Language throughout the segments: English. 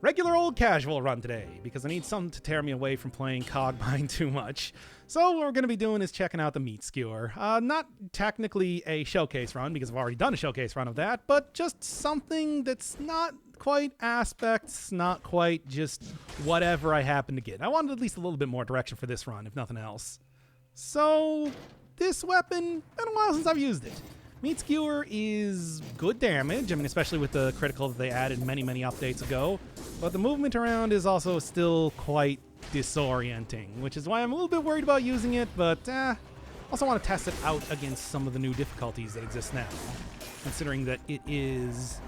regular old casual run today because I need something to tear me away from playing Cogmine too much. So what we're going to be doing is checking out the Meat Skewer. Not technically a showcase run because I've already done a showcase run of that, but just something that's not quite aspects, not quite just whatever I happen to get. I wanted at least a little bit more direction for this run, if nothing else. So this weapon, been a while since I've used it. Meat Skewer is good damage, I mean, especially with the critical that they added many, many updates ago. But the movement around is also still quite disorienting, which is why I'm a little bit worried about using it, but also want to test it out against some of the new difficulties that exist now, considering that it is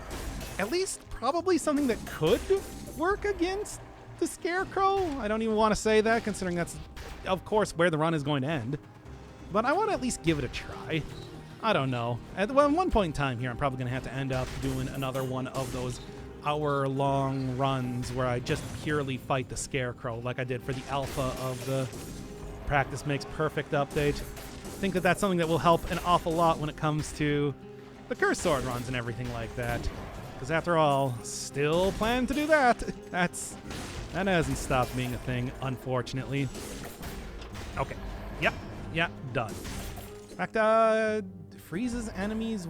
at least probably something that could work against the Scarecrow. I don't even want to say that, considering that's, of course, where the run is going to end. But I want to at least give it a try. I don't know. At one point in time here, I'm probably going to have to end up doing another one of those hour-long runs where I just purely fight the Scarecrow, like I did for the alpha of the Practice Makes Perfect update. I think that that's something that will help an awful lot when it comes to the Curse Sword runs and everything like that. Because after all, still plan to do that. That hasn't stopped being a thing, unfortunately. Okay. Yep. Done. In fact, freezes enemies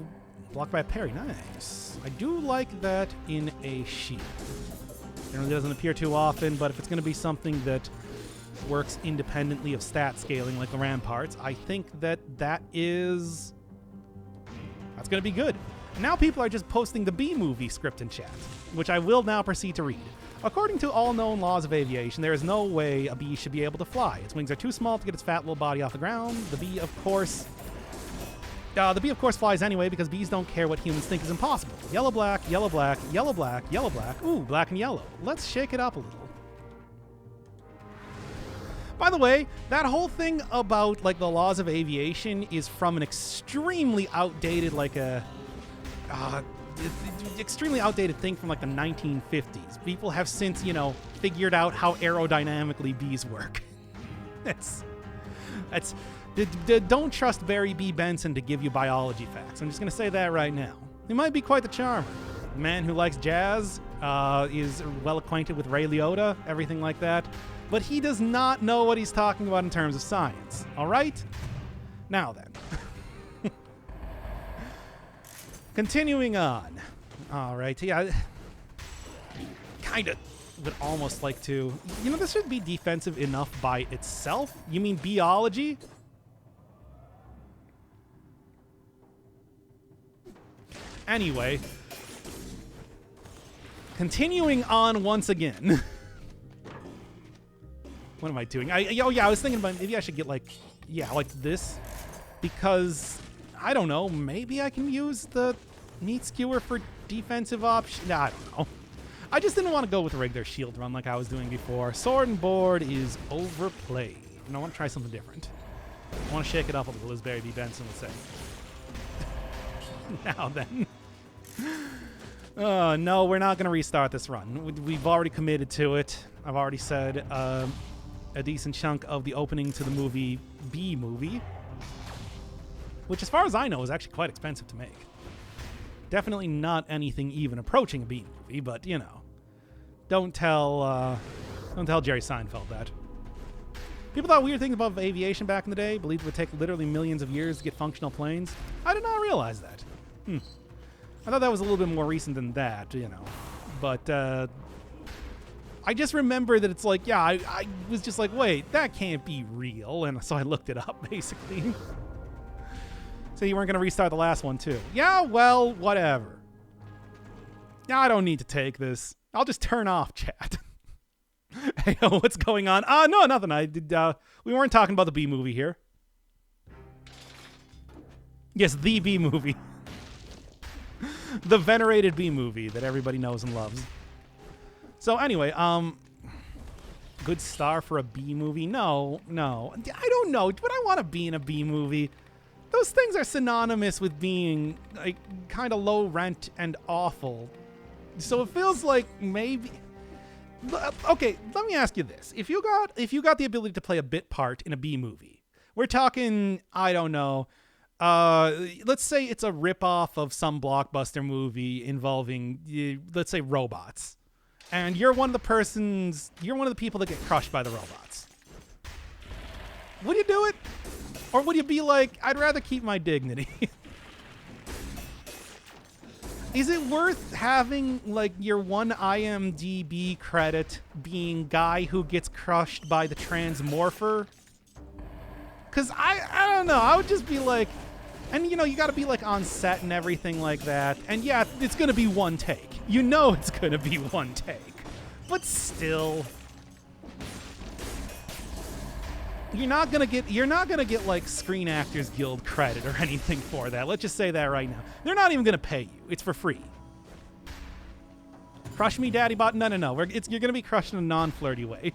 blocked by a parry. Nice. I do like that in a shield. Generally doesn't appear too often, but if it's going to be something that works independently of stat scaling like the Ramparts, I think that's going to be good. Now people are just posting the B-movie script in chat, which I will now proceed to read. According to all known laws of aviation, there is no way a bee should be able to fly. Its wings are too small to get its fat little body off the ground. The bee, of course, flies anyway because bees don't care what humans think is impossible. Yellow, black, yellow, black, yellow, black, yellow, black. Ooh, black and yellow. Let's shake it up a little. By the way, that whole thing about like the laws of aviation is from an extremely outdated, extremely outdated thing from like the 1950s. People have since, figured out how aerodynamically bees work. Don't trust Barry B. Benson to give you biology facts. I'm just going to say that right now. He might be quite the charmer. The man who likes jazz, is well acquainted with Ray Liotta, everything like that. But he does not know what he's talking about in terms of science. All right? Now then. Continuing on. All right. Yeah, kind of would almost like to... this should be defensive enough by itself. You mean biology? Anyway. Continuing on once again. What am I doing? I was thinking about maybe I should get like this. Because... I don't know, maybe I can use the Meat Skewer for defensive option. Nah, I don't know. I just didn't want to go with a regular shield run like I was doing before. Sword and board is overplayed. And I want to try something different. I want to shake it up a little, as Barry B. Benson would say. Now then. Oh, no, we're not going to restart this run. We've already committed to it. I've already said a decent chunk of the opening to the movie B-movie. Which, as far as I know, is actually quite expensive to make. Definitely not anything even approaching a B movie, but don't tell Jerry Seinfeld that. People thought weird things about aviation back in the day, believed it would take literally millions of years to get functional planes. I did not realize that. I thought that was a little bit more recent than that, But I just remember that it's like, I was just like, wait, that can't be real, and so I looked it up basically. So you weren't going to restart the last one, too. Yeah, well, whatever. Yeah, I don't need to take this. I'll just turn off chat. Hey, what's going on? No, nothing. We weren't talking about the B movie here. Yes, the B movie. The venerated B movie that everybody knows and loves. So anyway, good star for a B movie? No. I don't know. Would I want to be in a B movie? Those things are synonymous with being like kind of low rent and awful. So it feels like maybe... Okay, let me ask you this. If you got the ability to play a bit part in a B movie, we're talking, I don't know, let's say it's a ripoff of some blockbuster movie involving, let's say, robots. and you're one of the people that get crushed by the robots. Would you do it? Or would you be like, I'd rather keep my dignity? Is it worth having, like, your one IMDb credit being guy who gets crushed by the Transmorpher? Because I don't know. I would just be like, and, you know, you got to be, like, on set and everything like that. And, yeah, it's going to be one take. You know it's going to be one take. But still... You're not gonna get like Screen Actors Guild credit or anything for that. Let's just say that right now. They're not even gonna pay you. It's for free. Crush me, Daddy Bot. No. You're gonna be crushed in a non-flirty way.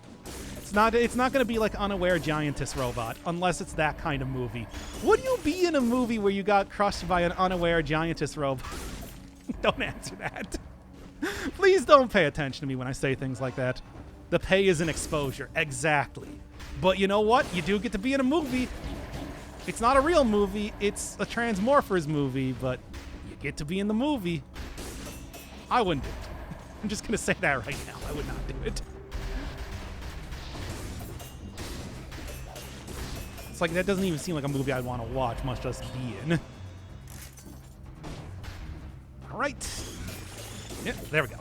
It's not gonna be like Unaware Giantess Robot unless it's that kind of movie. Would you be in a movie where you got crushed by an Unaware Giantess Robot? Don't answer that. Please don't pay attention to me when I say things like that. The pay is an exposure. Exactly. But you know what? You do get to be in a movie. It's not a real movie. It's a Transmorphers movie, but you get to be in the movie. I wouldn't do it. I'm just going to say that right now. I would not do it. It's like that doesn't even seem like a movie I'd want to watch, much less be in. All right. Yeah, there we go.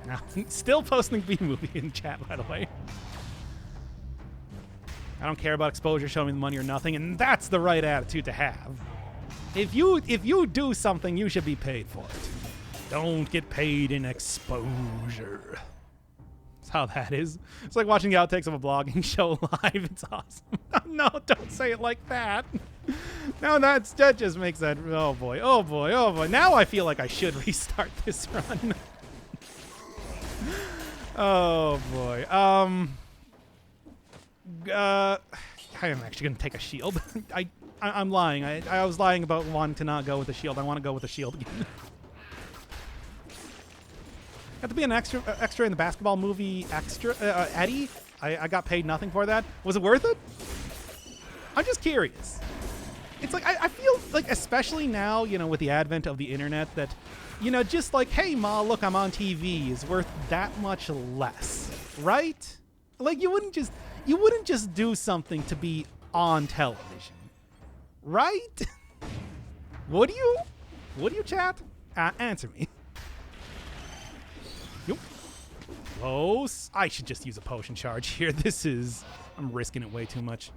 Now, still posting B-movie in chat, by the way. I don't care about exposure, show me the money or nothing, and that's the right attitude to have. If you do something, you should be paid for it. Don't get paid in exposure. That's how that is. It's like watching the outtakes of a blogging show live. It's awesome. No, don't say it like that. No, that just makes that... Oh, boy. Oh, boy. Oh, boy. Now I feel like I should restart this run. Oh, boy. I am actually going to take a shield. I'm lying. I was lying about wanting to not go with the shield. I want to go with the shield again. Got to be an extra in the basketball movie Eddie. I got paid nothing for that. Was it worth it? I'm just curious. It's like, I feel like, especially now, you know, with the advent of the internet, that, you know, just like, hey, Ma, look, I'm on TV is worth that much less, right? Like, you wouldn't just do something to be on television, right? Would you? Would you, chat? Answer me. Nope. Close. I should just use a potion charge here. I'm risking it way too much.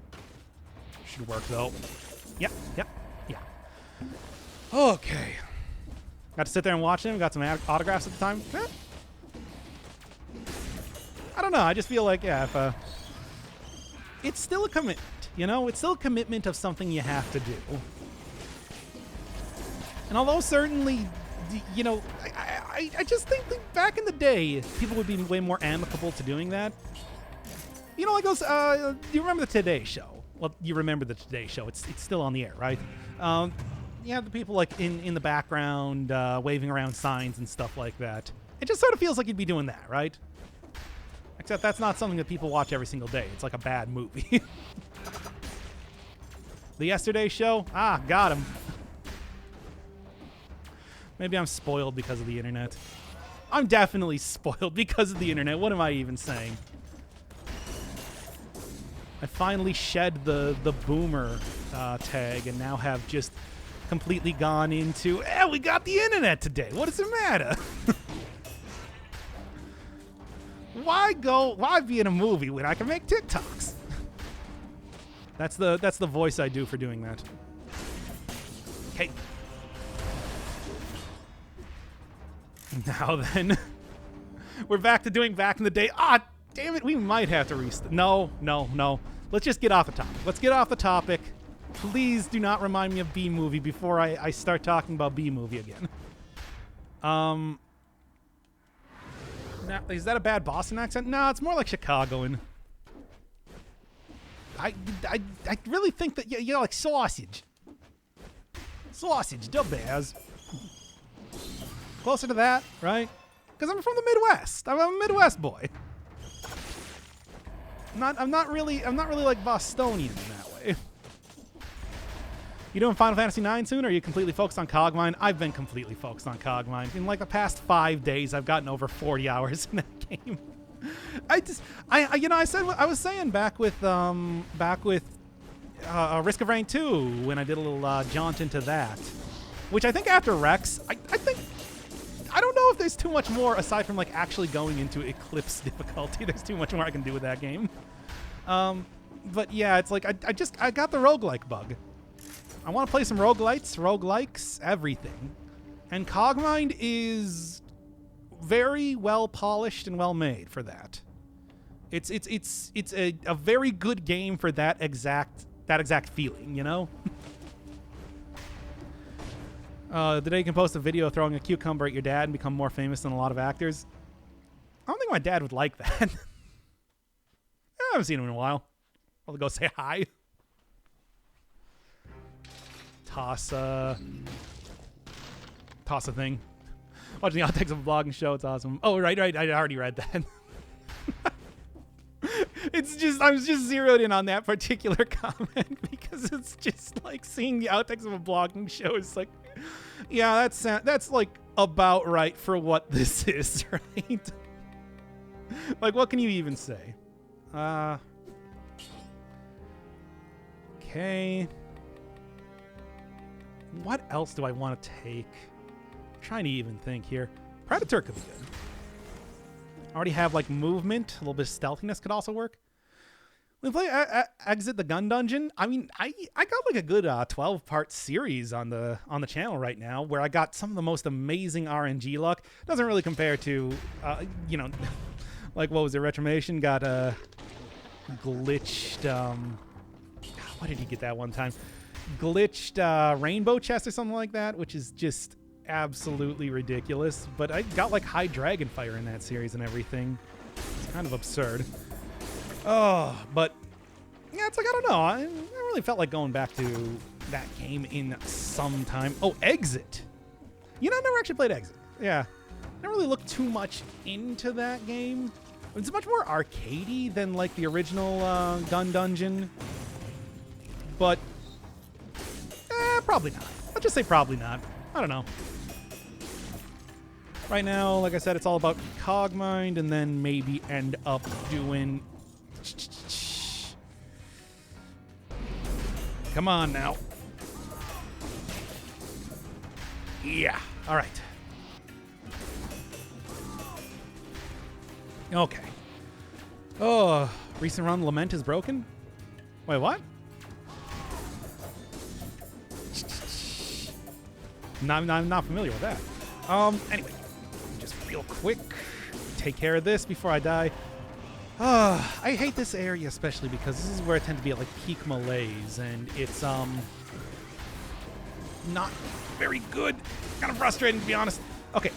Should work, though. Yep. Okay. Got to sit there and watch him. Got some autographs at the time. I don't know. I just feel like, yeah, if... It's still a commitment, you know? It's still a commitment of something you have to do. And although certainly, you know, I just think that back in the day, people would be way more amicable to doing that. You know, like those, do you remember the Today Show? Well, you remember the Today Show. It's still on the air, right? You have the people, like, in the background, waving around signs and stuff like that. It just sort of feels like you'd be doing that, right? Except that's not something that people watch every single day. It's like a bad movie. The Yesterday Show? Ah, got him. Maybe I'm spoiled because of the internet. I'm definitely spoiled because of the internet. What am I even saying? I finally shed the boomer tag and now have just completely gone into, we got the internet today. What does it matter? Why be in a movie when I can make TikToks? That's the voice I do for doing that. Okay. Now then, we're back to doing back in the day. Ah, damn it, we might have to restart. No. Let's just get off the topic. Let's get off the topic. Please do not remind me of B-movie before I start talking about B-movie again. Now, is that a bad Boston accent? No, it's more like Chicagoan. I really think that you're like sausage. Sausage, the bears. Closer to that, right? Because I'm from the Midwest. I'm a Midwest boy. I'm not really like Bostonian in that way. You doing Final Fantasy IX soon, or are you completely focused on Cogmine? I've been completely focused on Cogmine. In like the past 5 days, I've gotten over 40 hours in that game. I was saying back with Risk of Rain 2 when I did a little jaunt into that, which I think after Rex, I don't know if there's too much more aside from like actually going into Eclipse difficulty. There's too much more I can do with that game. But yeah, it's like I got the roguelike bug. I want to play some roguelikes, everything. And Cogmind is very well polished and well made for that. It's a very good game for that exact feeling, you know? Today you can post a video throwing a cucumber at your dad and become more famous than a lot of actors. I don't think my dad would like that. I haven't seen him in a while. I'll go say hi. Toss a thing. Watching the outtakes of a vlogging show, it's awesome. Oh, right, I already read that. I was just zeroed in on that particular comment because it's just like seeing the outtakes of a blogging show is like, yeah, that's like about right for what this is, right? Like, what can you even say? Okay. What else do I want to take? I'm trying to even think here. Predator could be good. I already have like movement. A little bit of stealthiness could also work. We play Exit the Gun Dungeon. I mean, I got like a good 12-part series on the channel right now where I got some of the most amazing RNG luck. Doesn't really compare to, like what was it? Retromation got glitched. Why did he get that one time? Glitched rainbow chest or something like that, which is just absolutely ridiculous. But I got like high dragon fire in that series and everything. It's kind of absurd. Oh, but yeah, it's like, I don't know. I really felt like going back to that game in some time. Oh, Exit. You know, I never actually played Exit. Yeah. I never really looked too much into that game. It's much more arcadey than like the original Gun Dungeon. But probably not. I'll just say probably not. I don't know. Right now, like I said, it's all about Cogmind and then maybe end up doing... Come on now. Yeah. All right. Okay. Oh, recent run Lament is broken? Wait, what? I'm not familiar with that. Anyway, just real quick, take care of this before I die. I hate this area especially because this is where I tend to be at like peak malaise, and it's not very good. Kind of frustrating to be honest. Okay.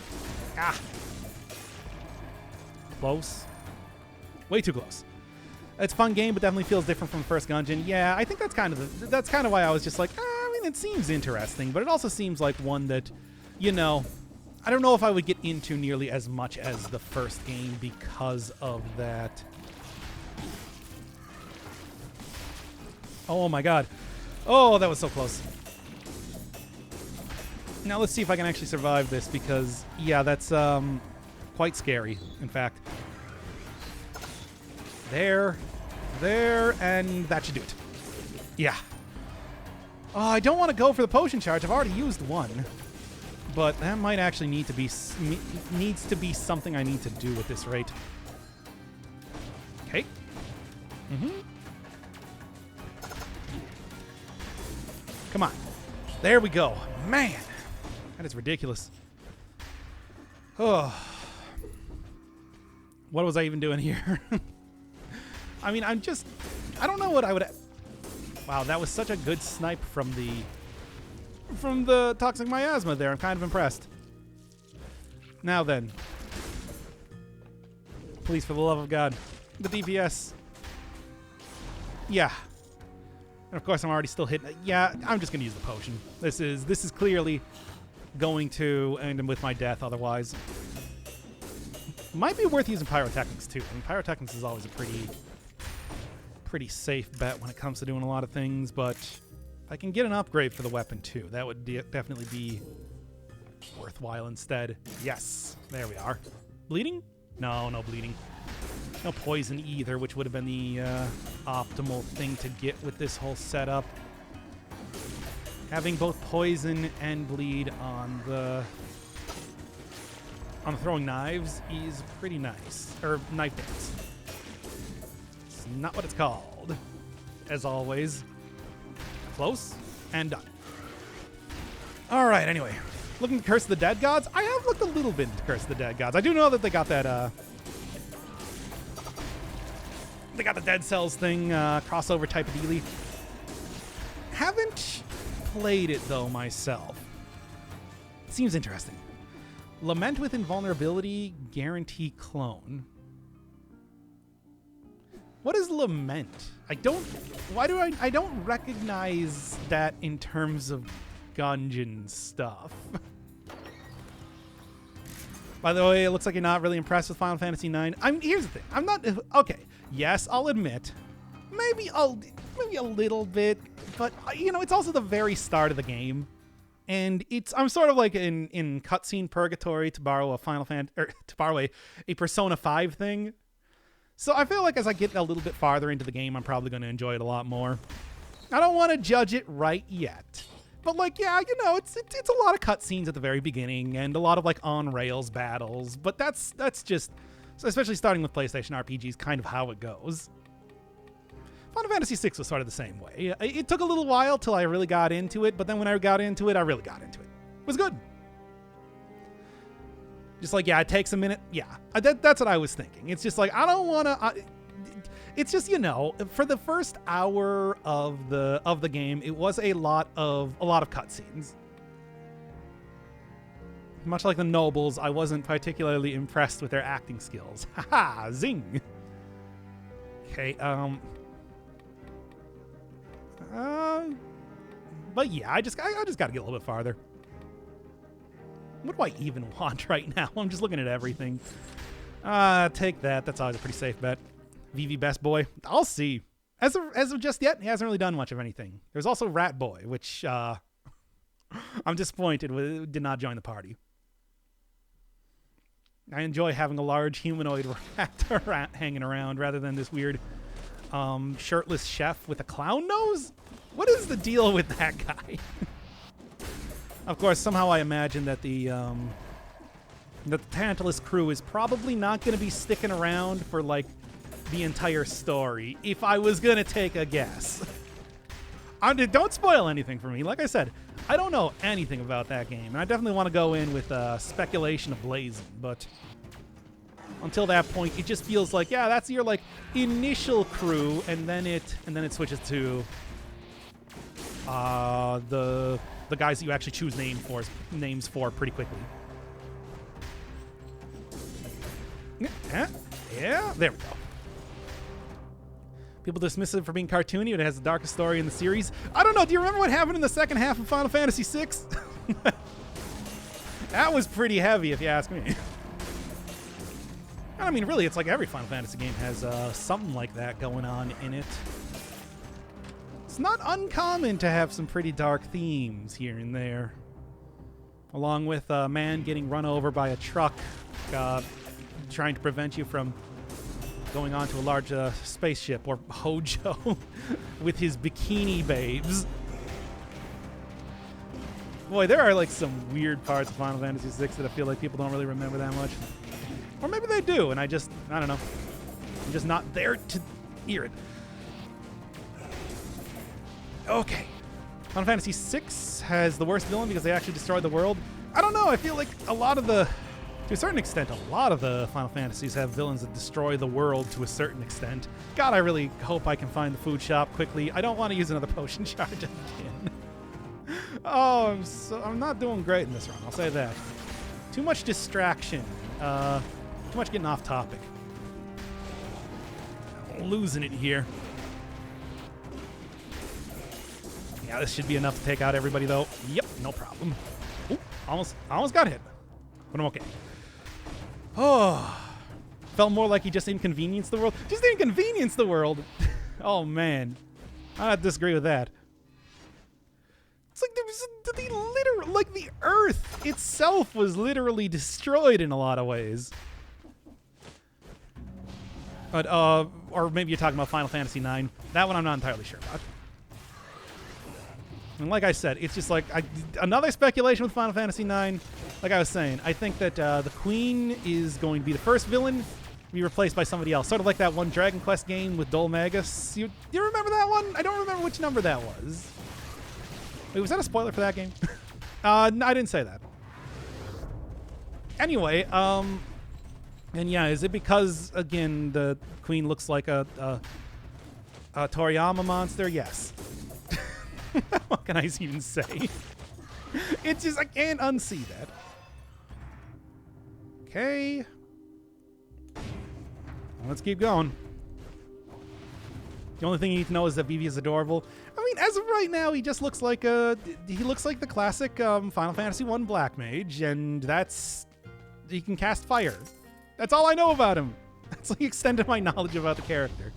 Close. Way too close. It's a fun game, but definitely feels different from the first Gungeon. Yeah, I think that's kind of why I was just like, I mean, it seems interesting, but it also seems like one that, you know, I don't know if I would get into nearly as much as the first game because of that. Oh my god. Oh, that was so close. Now let's see if I can actually survive this because, yeah, that's quite scary, in fact. There, and that should do it. Yeah. Oh, I don't want to go for the potion charge. I've already used one. But that might actually needs to be something I need to do with this rate. Okay. Come on. There we go. Man, that is ridiculous. Oh. What was I even doing here? I mean, I don't know what I would... Wow, that was such a good snipe from the Toxic Miasma there. I'm kind of impressed. Now then. Please, for the love of God. The DPS. Yeah. And of course, I'm already still hitting it. Yeah, I'm just going to use the potion. This is clearly going to end with my death otherwise. Might be worth using Pyrotechnics, too. I mean, Pyrotechnics is always a pretty safe bet when it comes to doing a lot of things, but I can get an upgrade for the weapon too, that would definitely be worthwhile instead. Yes, there we are. Bleeding? No, no bleeding. No poison either, which would have been the optimal thing to get with this whole setup. Having both poison and bleed on the throwing knives is pretty nice. Or knife dance. It's not what it's called. As always. Close and done. Alright, anyway. Looking to Curse of the Dead Gods? I have looked a little bit into Curse of the Dead Gods. I do know that they got that, they got the Dead Cells thing, crossover type of dealie. Haven't played it, though, myself. Seems interesting. Lament with Invulnerability, Guarantee Clone. What is Lament? I don't recognize that in terms of Gungeon stuff. By the way, it looks like you're not really impressed with Final Fantasy IX. Here's the thing. I'm not... Okay, yes, I'll admit. Maybe a little bit, but, you know, it's also the very start of the game. And I'm sort of like in cutscene purgatory, to borrow a Persona 5 thing. So I feel like as I get a little bit farther into the game, I'm probably going to enjoy it a lot more. I don't want to judge it right yet. But, like, yeah, you know, it's a lot of cutscenes at the very beginning and a lot of, like, on-rails battles. But that's just, especially starting with PlayStation RPGs, kind of how it goes. Final Fantasy VI was sort of the same way. It took a little while till I really got into it, but then when I got into it, I really got into it. It was good. Just like, yeah, it takes a minute. Yeah, that's what I was thinking. It's just like, I don't want to... It's just, you know, for the first hour of the game, it was a lot of cutscenes. Much like the nobles, I wasn't particularly impressed with their acting skills. Haha, zing. Okay, but yeah, I just got to get a little bit farther. What do I even want right now? I'm just looking at everything. Take that. That's always a pretty safe bet. VV Best Boy. I'll see. As of just yet, he hasn't really done much of anything. There's also Rat Boy, which I'm disappointed did not join the party. I enjoy having a large humanoid rat hanging around rather than this weird shirtless chef with a clown nose. What is the deal with that guy? Of course, somehow I imagine that the Tantalus crew is probably not going to be sticking around for, like, the entire story, if I was going to take a guess. Don't spoil anything for me. Like I said, I don't know anything about that game, and I definitely want to go in with speculation ablazing, but until that point, it just feels like, yeah, that's your, like, initial crew, and then it switches to the guys that you actually choose names for pretty quickly. Yeah, there we go. People dismiss it for being cartoony. It has the darkest story in the series. I don't know. Do you remember what happened in the second half of Final Fantasy VI? That was pretty heavy, if you ask me. I mean, really, it's like every Final Fantasy game has something like that going on in it. It's not uncommon to have some pretty dark themes here and there. Along with a man getting run over by a truck trying to prevent you from going onto a large spaceship, or Hojo with his bikini babes. Boy, there are like some weird parts of Final Fantasy VI that I feel like people don't really remember that much. Or maybe they do, and I don't know. I'm just not there to hear it. Okay. Final Fantasy VI has the worst villain because they actually destroyed the world. I don't know, I feel like to a certain extent, a lot of the Final Fantasies have villains that destroy the world to a certain extent. God, I really hope I can find the food shop quickly. I don't want to use another potion charge again. Oh, I'm not doing great in this run, I'll say that. Too much distraction. Too much getting off topic. Losing it here. Yeah, this should be enough to take out everybody, though. Yep, no problem. Ooh, almost got hit. But I'm okay. Oh, felt more like he just inconvenienced the world. Just inconvenienced the world. Oh, man. I disagree with that. It's like there was the literal, like the Earth itself was literally destroyed in a lot of ways. But or maybe you're talking about Final Fantasy IX. That one I'm not entirely sure about. And like I said, it's just like another speculation with Final Fantasy IX. Like I was saying, I think that the Queen is going to be the first villain to be replaced by somebody else. Sort of like that one Dragon Quest game with Dol Magus. You remember that one? I don't remember which number that was. Wait, was that a spoiler for that game? No, I didn't say that. Anyway, and yeah, is it because, again, the Queen looks like a Toriyama monster? Yes. What can I even say? It's just, I can't unsee that. Okay. Let's keep going. The only thing you need to know is that Vivi is adorable. I mean, as of right now, he just looks like he looks like the classic Final Fantasy I Black Mage, and he can cast fire. That's all I know about him. That's the extent of my knowledge about the character.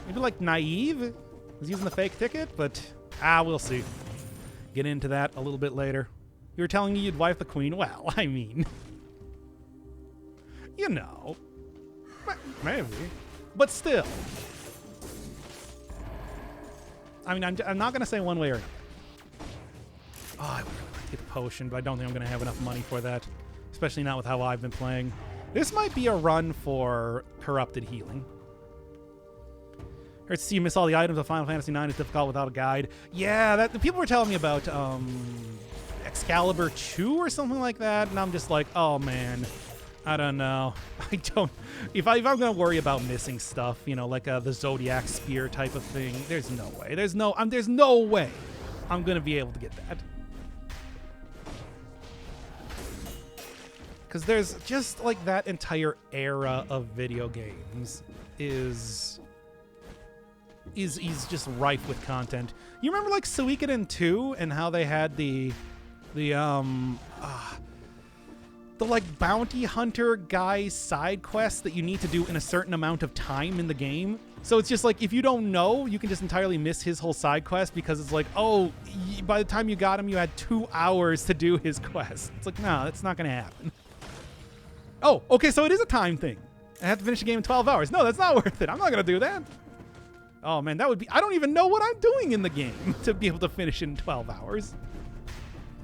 Maybe like naive? Was using the fake ticket, but we'll see. Get into that a little bit later. You were telling me you'd wife the Queen? Well, I mean, you know, maybe, but still. I mean, I'm not going to say one way or another. Oh, I would really like to get the potion, but I don't think I'm going to have enough money for that, especially not with how I've been playing. This might be a run for corrupted healing. Hurts to see you miss all the items of Final Fantasy IX is difficult without a guide. Yeah, that people were telling me about Excalibur 2 or something like that, and I'm just like, oh man, I don't know. I don't. If I'm gonna worry about missing stuff, you know, like the Zodiac Spear type of thing, there's no way. There's no way I'm gonna be able to get that. Because there's just like that entire era of video games is just rife with content. You remember like Suikoden 2 and how they had the like bounty hunter guy side quests that you need to do in a certain amount of time in the game? So it's just like, if you don't know, you can just entirely miss his whole side quest because it's like, oh, by the time you got him, you had 2 hours to do his quest. It's like, no, that's not going to happen. Oh, okay, so it is a time thing. I have to finish the game in 12 hours. No, that's not worth it. I'm not going to do that. Oh, man, that would be... I don't even know what I'm doing in the game to be able to finish it in 12 hours.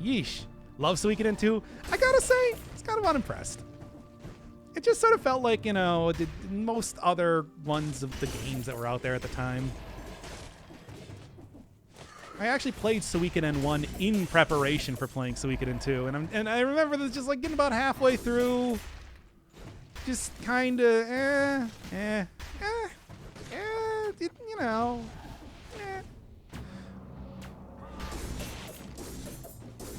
Yeesh. Love Suikoden 2. I gotta say, it's kind of unimpressed. It just sort of felt like, you know, most other ones of the games that were out there at the time. I actually played Suikoden 1 in preparation for playing Suikoden 2, and I remember this just like getting about halfway through, just kind of, you know,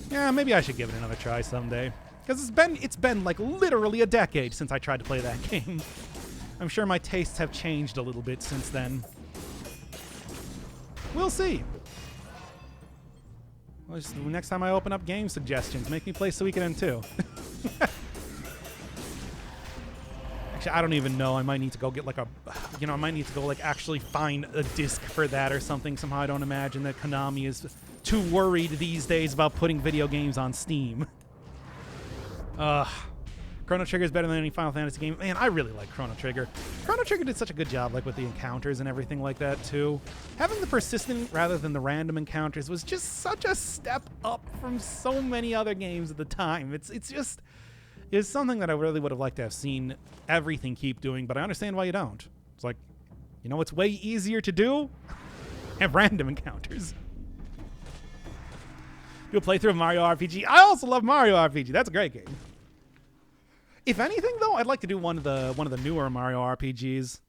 Yeah, maybe I should give it another try someday. Because it's been like literally a decade since I tried to play that game. I'm sure my tastes have changed a little bit since then. We'll see. Well, just next time I open up game suggestions, make me play Suikoden 2. Actually, I don't even know. I might need to go get like I might need to go like actually find a disc for that or something. Somehow I don't imagine that Konami is too worried these days about putting video games on Steam. Chrono Trigger is better than any Final Fantasy game. Man, I really like Chrono Trigger. Chrono Trigger did such a good job, like with the encounters and everything like that too. Having the persistent rather than the random encounters was just such a step up from so many other games at the time. It's something that I really would have liked to have seen everything keep doing, but I understand why you don't. It's like, you know what's way easier to do? Have random encounters. Do a playthrough of Mario RPG. I also love Mario RPG. That's a great game. If anything, though, I'd like to do one of the newer Mario RPGs.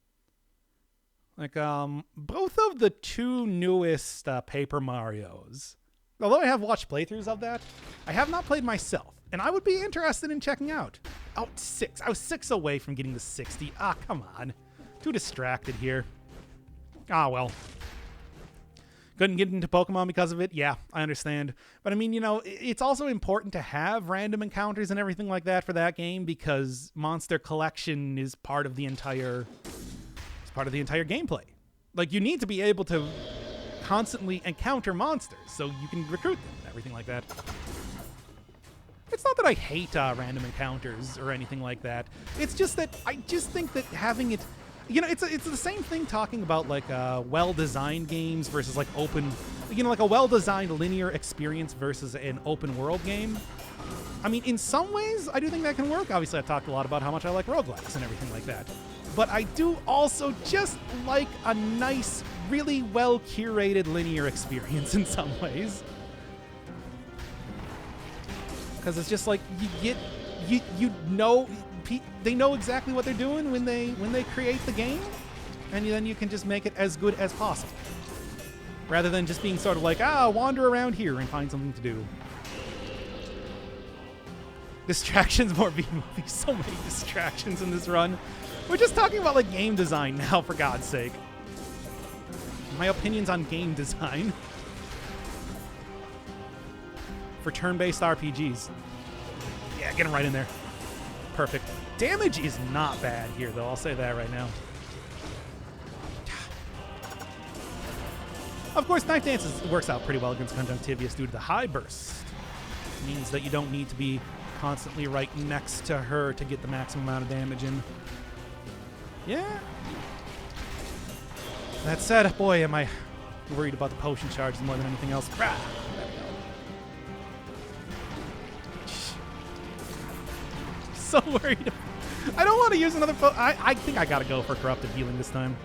Like both of the two newest Paper Marios. Although I have watched playthroughs of that, I have not played myself, and I would be interested in checking out. Oh, 6. I was 6 away from getting the 60. Ah, come on. Too distracted here. Ah, well. Couldn't get into Pokemon because of it? Yeah, I understand. But I mean, you know, it's also important to have random encounters and everything like that for that game because monster collection is part of the entire gameplay. Like, you need to be able to constantly encounter monsters, so you can recruit them and everything like that. It's not that I hate random encounters or anything like that. It's just that I just think that having it, you know, it's the same thing talking about like well-designed games versus like open, you know, like a well-designed linear experience versus an open world game. I mean, in some ways, I do think that can work. Obviously, I've talked a lot about how much I like roguelikes and everything like that. But I do also just like a nice, really well-curated linear experience in some ways. Because it's just like you know, they know exactly what they're doing when they create the game, and then you can just make it as good as possible, rather than just being sort of like, wander around here and find something to do. Distractions, more B-movies, so many distractions in this run. We're just talking about like game design now, for God's sake. My opinions on game design for turn-based RPGs. Yeah, get him right in there. Perfect. Damage is not bad here, though. I'll say that right now. Of course, Knife Dance works out pretty well against Conjunctivius due to the high burst. It means that you don't need to be constantly right next to her to get the maximum amount of damage in. Yeah. That said, boy, am I worried about the potion charges more than anything else. Rah! So worried. I don't want to use another I think I gotta go for corrupted healing this time.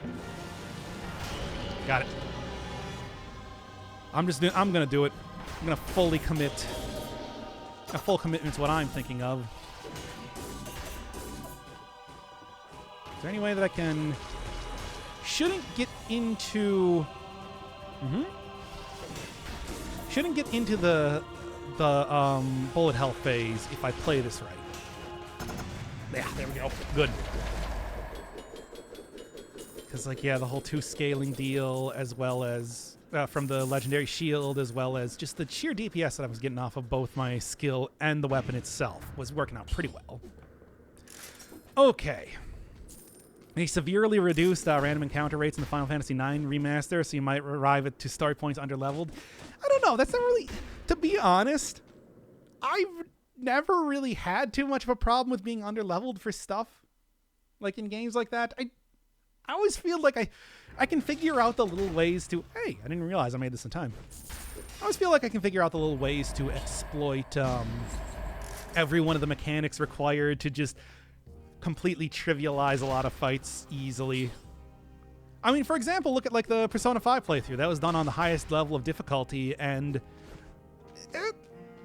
Got it. I'm gonna do it. I'm gonna fully commit. A full commitment's what I'm thinking of. Is there any way that I can... Shouldn't get into... Shouldn't get into the bullet health phase if I play this right. Yeah, there we go. Good. Because, like, yeah, the whole 2 scaling deal, as well as from the legendary shield, as well as just the sheer DPS that I was getting off of both my skill and the weapon itself was working out pretty well. Okay. They severely reduced random encounter rates in the Final Fantasy IX remaster, so you might arrive to start points underleveled. I don't know. That's not really... To be honest, I've never really had too much of a problem with being underleveled for stuff. Like, in games like that. I always feel like I can figure out the little ways to... Hey, I didn't realize I made this in time. I always feel like I can figure out the little ways to exploit every one of the mechanics required to just completely trivialize a lot of fights easily. I mean, for example, look at like the Persona 5 playthrough. That was done on the highest level of difficulty, and it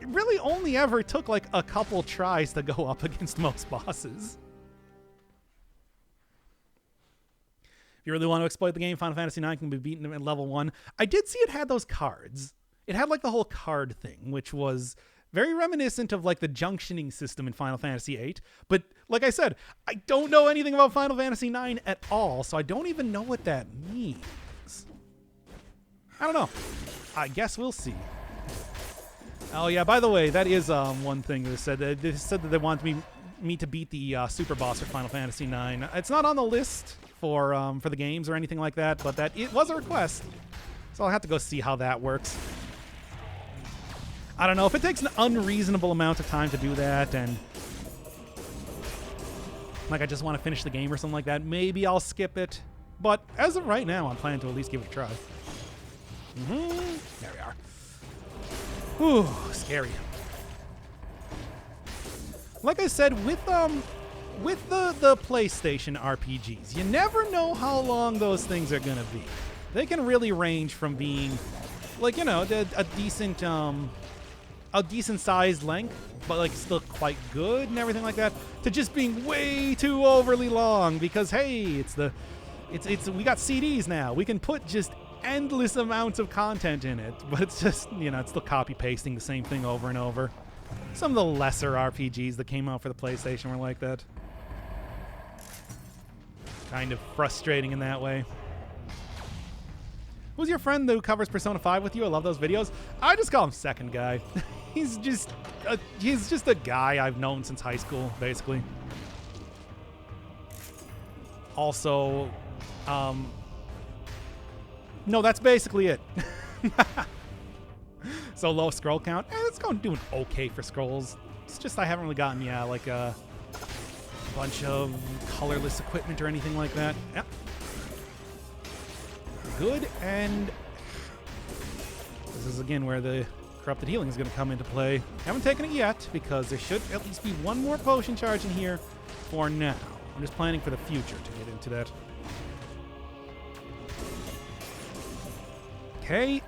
really only ever took like a couple tries to go up against most bosses. If you really want to exploit the game, Final Fantasy IX can be beaten at level 1. I did see it had those cards. It had like the whole card thing, which was very reminiscent of like the junctioning system in Final Fantasy VIII. But like I said, I don't know anything about Final Fantasy IX at all, so I don't even know what that means. I don't know. I guess we'll see. Oh yeah, by the way, that is one thing they said. They said that they want me to beat the super boss for Final Fantasy IX. It's not on the list for the games or anything like that, but that it was a request. So I'll have to go see how that works. I don't know if it takes an unreasonable amount of time to do that, and like I just want to finish the game or something like that. Maybe I'll skip it, but as of right now, I'm planning to at least give it a try. There we are. Whew, scary. Like I said, with the PlayStation RPGs, you never know how long those things are gonna be. They can really range from being, like, you know, a decent sized length, but like still quite good and everything like that, to just being way too overly long because hey, we got CDs now. We can put just endless amounts of content in it, but it's just, you know, it's still copy pasting the same thing over and over. Some of the lesser RPGs that came out for the PlayStation were like that. Kind of frustrating in that way. Who's your friend who covers Persona 5 with you? I love those videos. I just call him Second Guy. He's just a guy I've known since high school, basically. Also, no, that's basically it. So low scroll count. It's doing okay for scrolls. It's just I haven't really gotten, like a bunch of colorless equipment or anything like that. Yep. Good, and this is again where the corrupted healing is going to come into play. Haven't taken it yet because there should at least be one more potion charge in here for now. I'm just planning for the future to get into that. Okay.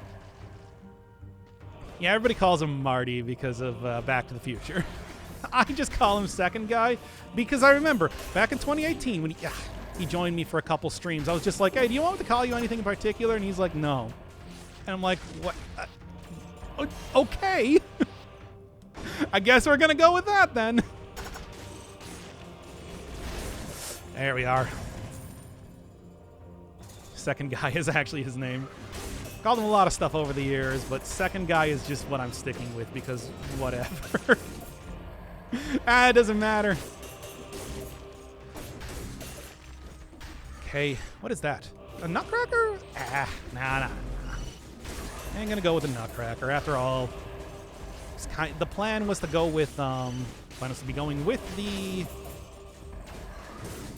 Yeah, everybody calls him Marty because of Back to the Future. I just call him Second Guy because I remember back in 2018 when he joined me for a couple streams. I was just like, hey, do you want me to call you anything in particular? And he's like, no. And I'm like, what? Okay. I guess we're going to go with that then. There we are. Second Guy is actually his name. Called him a lot of stuff over the years, but Second Guy is just what I'm sticking with because whatever. It doesn't matter. Okay, what is that? A nutcracker? Nah. I ain't gonna go with a nutcracker. After all, the plan was to go with,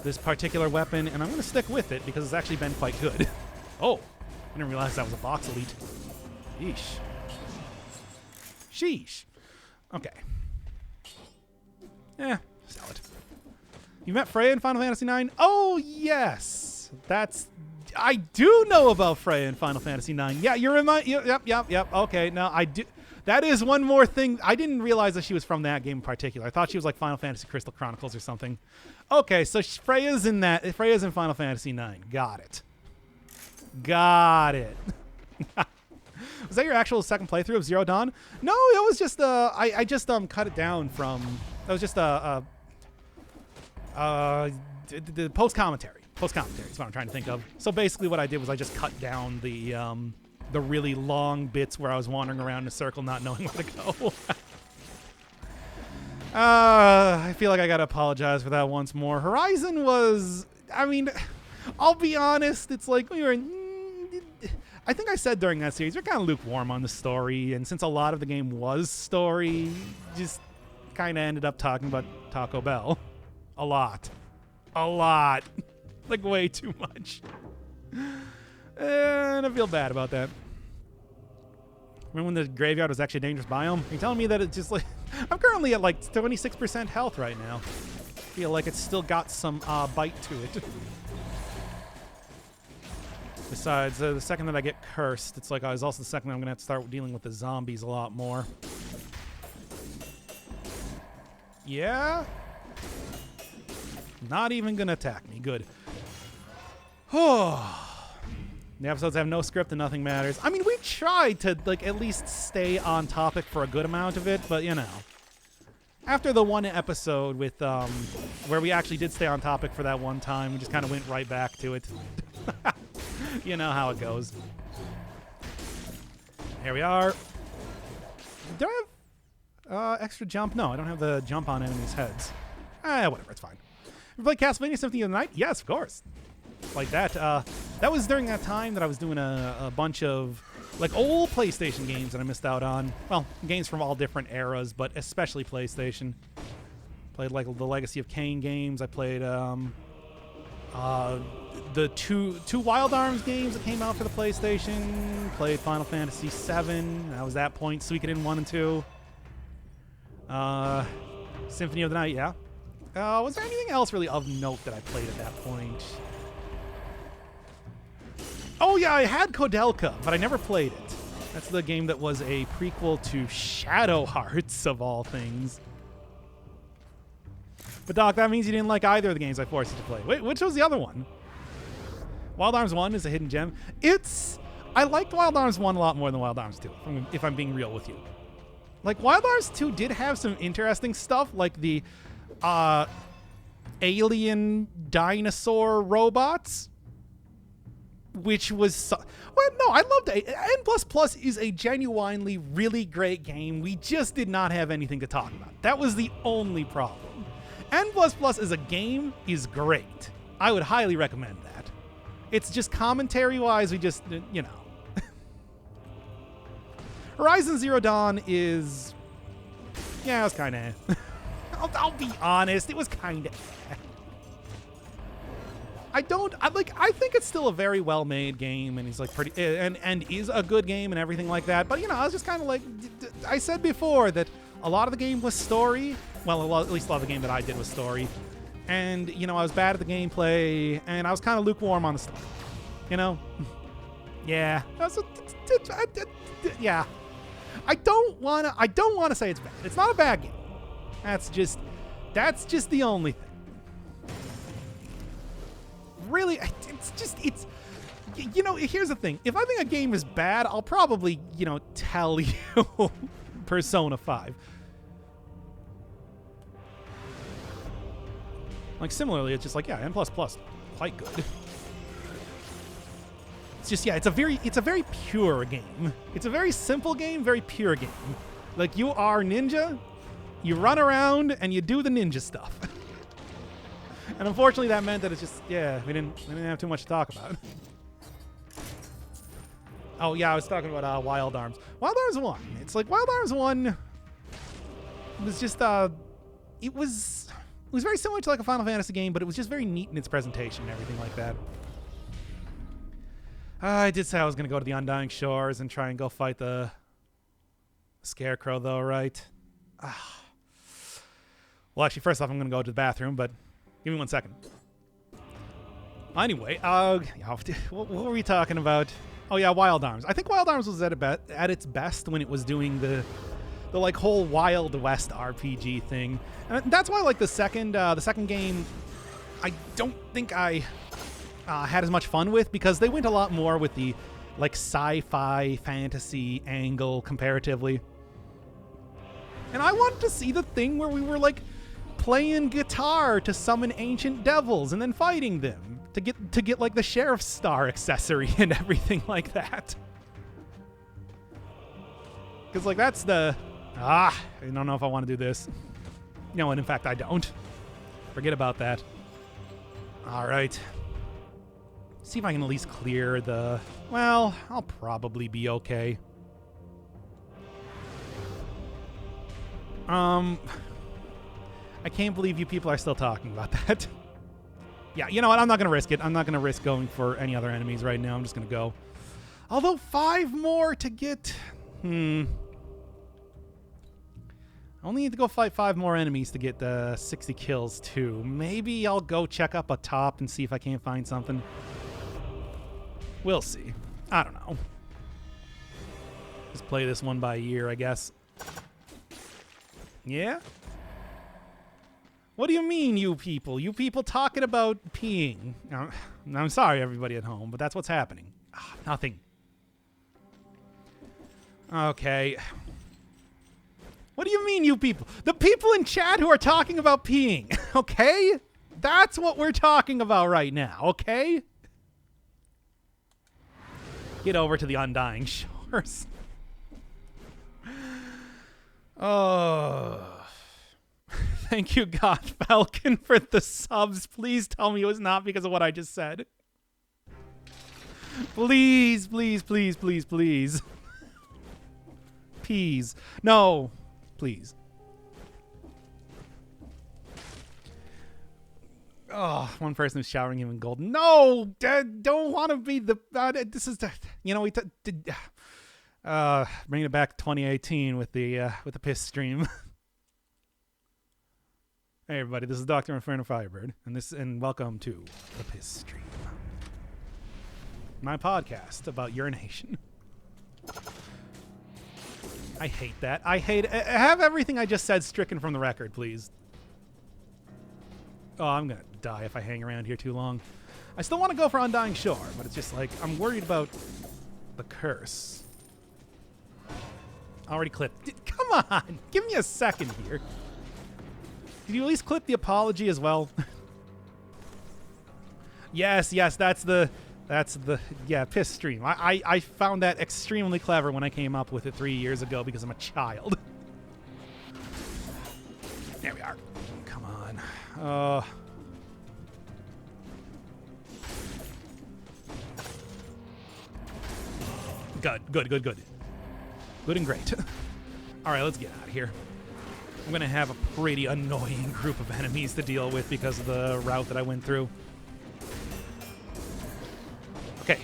this particular weapon, and I'm gonna stick with it because it's actually been quite good. Oh, I didn't realize that was a box elite. Yeesh. Sheesh. Okay. Solid. You met Freya in Final Fantasy IX? Oh, yes. I do know about Freya in Final Fantasy IX. Yeah, you're in my... Yep. Okay, now I do... That is one more thing. I didn't realize that she was from that game in particular. I thought she was like Final Fantasy Crystal Chronicles or something. Okay, so Freya's in Final Fantasy IX. Got it. Was that your actual second playthrough of Zero Dawn? No, it was just I just cut it down from... That was just the post commentary. Post commentary is what I'm trying to think of. So basically, what I did was I just cut down the really long bits where I was wandering around in a circle, not knowing where to go. I feel like I gotta apologize for that once more. Horizon was, I mean, I'll be honest. It's like we were. I think I said during that series we're kind of lukewarm on the story, and since a lot of the game was story, just kind of ended up talking about Taco Bell a lot, like way too much, and I feel bad about that. Remember when the graveyard was actually a dangerous biome? Are you telling me that it's just like I'm currently at like 26% health right now? I feel like it's still got some bite to it. Besides, the second that I get cursed, it's like I was also the second that I'm going to have to start dealing with the zombies a lot more. Yeah? Not even going to attack me. Good. Oh. The episodes have no script and nothing matters. I mean, we tried to, like, at least stay on topic for a good amount of it, but, you know. After the one episode with, where we actually did stay on topic for that one time, we just kind of went right back to it. You know how it goes. Here we are. Do I have extra jump? No, I don't have the jump on enemies' heads. Whatever, it's fine. You played Castlevania Symphony of the Night? Yes, of course. Like that. That was during that time that I was doing a bunch of like old PlayStation games that I missed out on. Well, games from all different eras, but especially PlayStation. Played like the Legacy of Kain games. I played the two Wild Arms games that came out for the PlayStation. Played Final Fantasy VII. That was that point. Suikoden 1 and 2. Symphony of the Night, yeah. Was there anything else really of note that I played at that point? Oh, yeah, I had Kodelka, but I never played it. That's the game that was a prequel to Shadow Hearts, of all things. But, Doc, that means you didn't like either of the games I forced you to play. Wait, which was the other one? Wild Arms 1 is a hidden gem. I liked Wild Arms 1 a lot more than Wild Arms 2, if I'm being real with you. Like, Wild Arms 2 did have some interesting stuff, like the alien dinosaur robots, which was... well, no, I loved it. N++ is a genuinely really great game. We just did not have anything to talk about. That was the only problem. N++ as a game is great. I would highly recommend that. It's just commentary-wise, we just, you know. Horizon Zero Dawn is... Yeah, it was kind of... I'll be honest, it was kind of... I think it's still a very well-made game, and he's like pretty... And is a good game and everything like that, but, you know, I was just kind of like... I said before that a lot of the game was story. Well, at least a lot of the game that I did was story. And, you know, I was bad at the gameplay, and I was kind of lukewarm on the story. You know? Yeah. Yeah. I don't wanna say it's bad. It's not a bad game. That's just the only thing. Really, it's you know, here's the thing. If I think a game is bad, I'll probably, you know, tell you Persona 5. Like, similarly, it's just like, yeah, N++, quite good. It's just, yeah, it's a very pure game. It's a very simple game, very pure game. Like, you are ninja, you run around, and you do the ninja stuff. And unfortunately, that meant that it's just, yeah, we didn't have too much to talk about. Oh, yeah, I was talking about Wild Arms. Wild Arms 1. It's like, Wild Arms 1 was just, it was very similar to like a Final Fantasy game, but it was just very neat in its presentation and everything like that. I did say I was going to go to the Undying Shores and try and go fight the Scarecrow, though, right? Well, actually, first off, I'm going to go to the bathroom, but give me 1 second. Anyway, what were we talking about? Oh, yeah, Wild Arms. I think Wild Arms was at its best when it was doing the like whole Wild West RPG thing. And that's why, like, the second game, I don't think I had as much fun with, because they went a lot more with the like sci-fi fantasy angle comparatively. And I wanted to see the thing where we were like playing guitar to summon ancient devils and then fighting them to get like the Sheriff's Star accessory and everything like that. Because like that's the I don't know if I want to do this. You know, and in fact I don't. Forget about that. All right. See if I can at least clear the... Well, I'll probably be okay. I can't believe you people are still talking about that. Yeah, you know what? I'm not going to risk it. I'm not going to risk going for any other enemies right now. I'm just going to go. Although 5 more to get... I only need to go fight 5 more enemies to get 60 kills, too. Maybe I'll go check up a top and see if I can't find something. We'll see. I don't know. Just play this one by ear, I guess. Yeah? What do you mean, you people? You people talking about peeing. I'm sorry, everybody at home, but that's what's happening. Nothing. Okay. What do you mean, you people? The people in chat who are talking about peeing, okay? That's what we're talking about right now, okay? Get over to the Undying Shores. Oh. Thank you, God Falcon, for the subs. Please tell me it was not because of what I just said. Please, please, please, please, please. Please. No. Please. Oh, one person is showering him in gold. No, don't want to be the. This is the. You know, bringing it back to 2018 with the piss stream. Hey everybody, this is Dr. Inferno Firebird, and welcome to the Piss Stream, my podcast about urination. I hate that. I hate it. Have everything I just said stricken from the record, please. Oh, I'm gonna die if I hang around here too long. I still want to go for Undying Shore, but it's just like I'm worried about the curse. Already clipped. Come on, give me a second here. Did you at least clip the apology as well? Yes, that's the piss stream. I found that extremely clever when I came up with it 3 years ago because I'm a child. There we are. Come on. Good. Good and great. All right, let's get out of here. I'm going to have a pretty annoying group of enemies to deal with because of the route that I went through. Okay.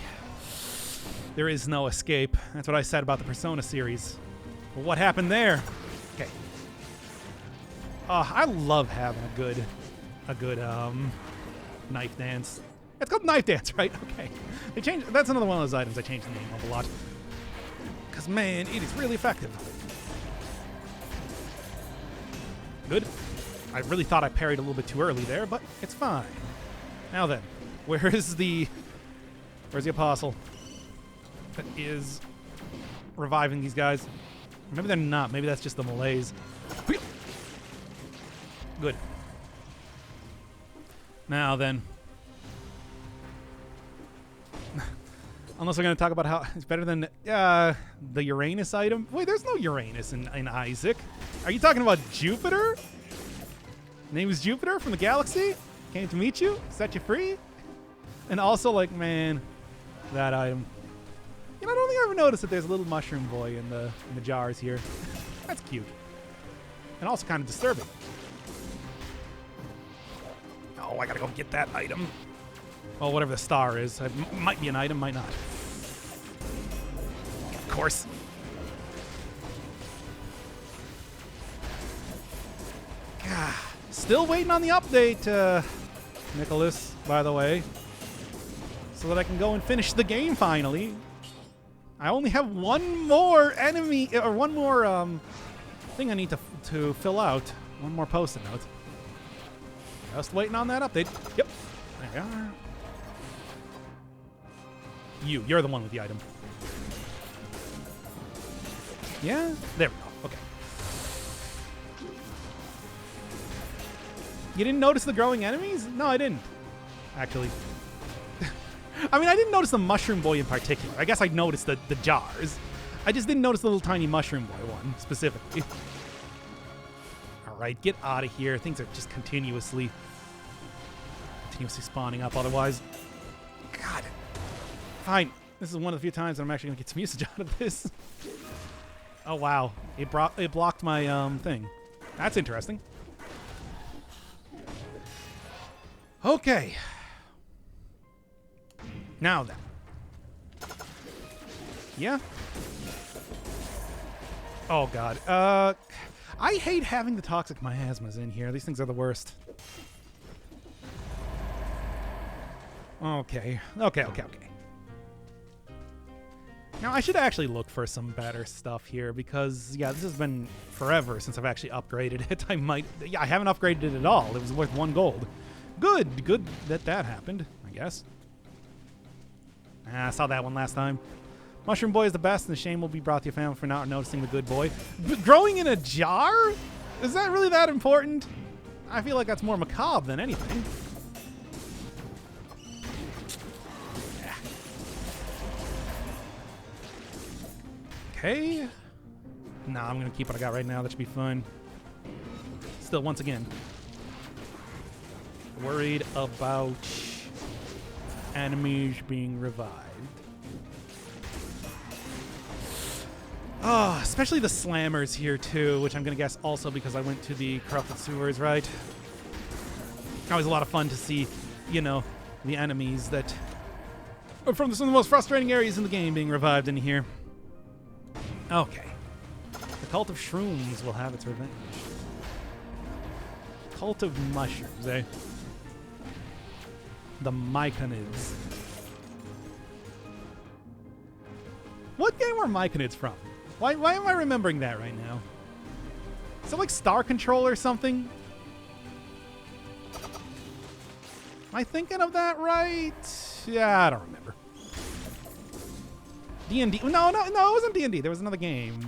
There is no escape. That's what I said about the Persona series. But what happened there? Okay. I love having a good knife dance. It's called knife dance, right? Okay. They changed. That's another one of those items I changed the name of a lot. Because, man, it is really effective. Good. I really thought I parried a little bit too early there, but it's fine. Now then, where's the apostle that is reviving these guys? Maybe they're not. Maybe that's just the malaise. Good. Now then. Unless we're going to talk about how it's better than the Uranus item. Wait, there's no Uranus in Isaac. Are you talking about Jupiter? Name is Jupiter from the galaxy? Came to meet you? Set you free? And also, like, man, that item. You know, I don't think I ever noticed that there's a little mushroom boy in the jars here. That's cute. And also kind of disturbing. Oh, I gotta go get that item. Well, whatever the star is. It might be an item, might not. Of course. God. Still waiting on the update, Nicholas, by the way. So that I can go and finish the game finally. I only have one more enemy, or one more thing I need to fill out. One more post-it note. Just waiting on that update. Yep. There we are. You're the one with the item. Yeah? There we go. Okay. You didn't notice the growing enemies? No, I didn't. Actually. I mean, I didn't notice the mushroom boy in particular. I guess I noticed the jars. I just didn't notice the little tiny mushroom boy one specifically. All right, get out of here. Things are just continuously spawning up otherwise. God. Fine. This is one of the few times that I'm actually going to get some usage out of this. Oh, wow. It blocked my thing. That's interesting. Okay. Now then. Yeah? Oh, God. I hate having the toxic miasmas in here. These things are the worst. Okay. Now, I should actually look for some better stuff here because, yeah, this has been forever since I've actually upgraded it. I haven't upgraded it at all. It was worth 1 gold. Good that happened, I guess. I saw that one last time. Mushroom Boy is the best, and the shame will be brought to your family for not noticing the good boy. Growing in a jar? Is that really that important? I feel like that's more macabre than anything. Yeah. Okay. Nah, I'm going to keep what I got right now. That should be fun. Still, once again, worried about enemies being revived. Oh, especially the slammers here too, which I'm going to guess also because I went to the corrupted sewers, right? Always a lot of fun to see, you know, the enemies that are from some of the most frustrating areas in the game being revived in here. Okay. The Cult of Shrooms will have its revenge. Cult of Mushrooms, eh? The Myconids. What game were Myconids from? Why am I remembering that right now? Is it like Star Control or something? Am I thinking of that right? Yeah, I don't remember. D&D. No, it wasn't D&D. There was another game.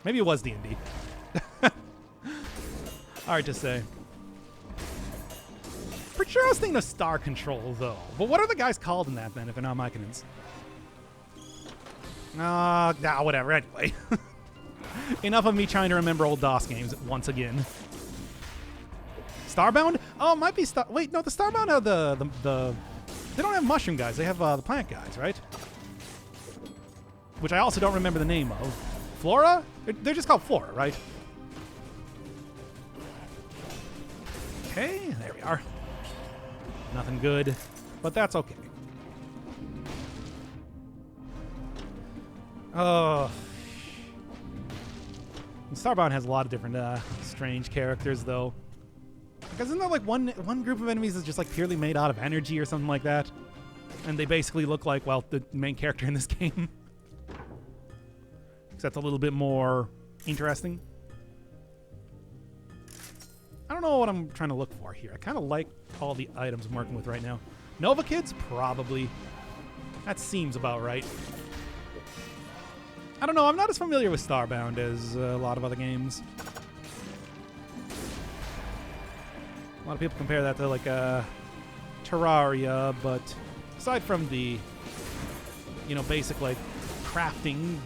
Maybe it was D&D. Hard to say. Pretty sure I was thinking of Star Control, though. But what are the guys called in that, then, if they're not Myconids? Whatever. Anyway. Enough of me trying to remember old DOS games once again. Starbound? Oh, it might be Star... Wait, no, the Starbound have the... They don't have mushroom guys. They have the plant guys, right? which I also don't remember the name of. Flora? They're just called Flora, right? Okay, there we are. Nothing good, but that's okay. Oh. Starbound has a lot of different strange characters, though. Like, isn't there like one group of enemies that's just like purely made out of energy or something like that? And they basically look like, well, the main character in this game. Except a little bit more interesting. I don't know what I'm trying to look for here. I kind of like all the items I'm working with right now. Nova Kids? Probably. That seems about right. I don't know. I'm not as familiar with Starbound as a lot of other games. A lot of people compare that to like Terraria, but aside from the, you know, basic like crafting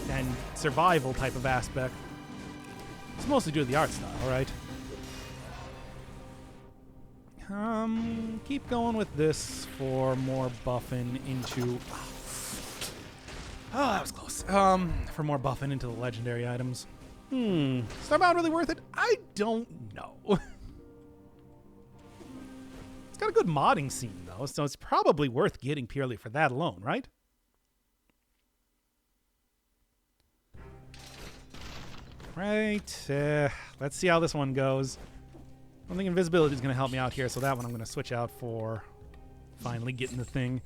and survival type of aspect, it's mostly due to the art style, right? Keep going with this for more buffing into... Oh, that was close. For more buffing into the legendary items. Starbound really worth it? I don't know. It's got a good modding scene, though, so it's probably worth getting purely for that alone, right? Right. Let's see how this one goes. I don't think invisibility is going to help me out here, so that one I'm going to switch out for finally getting the thing.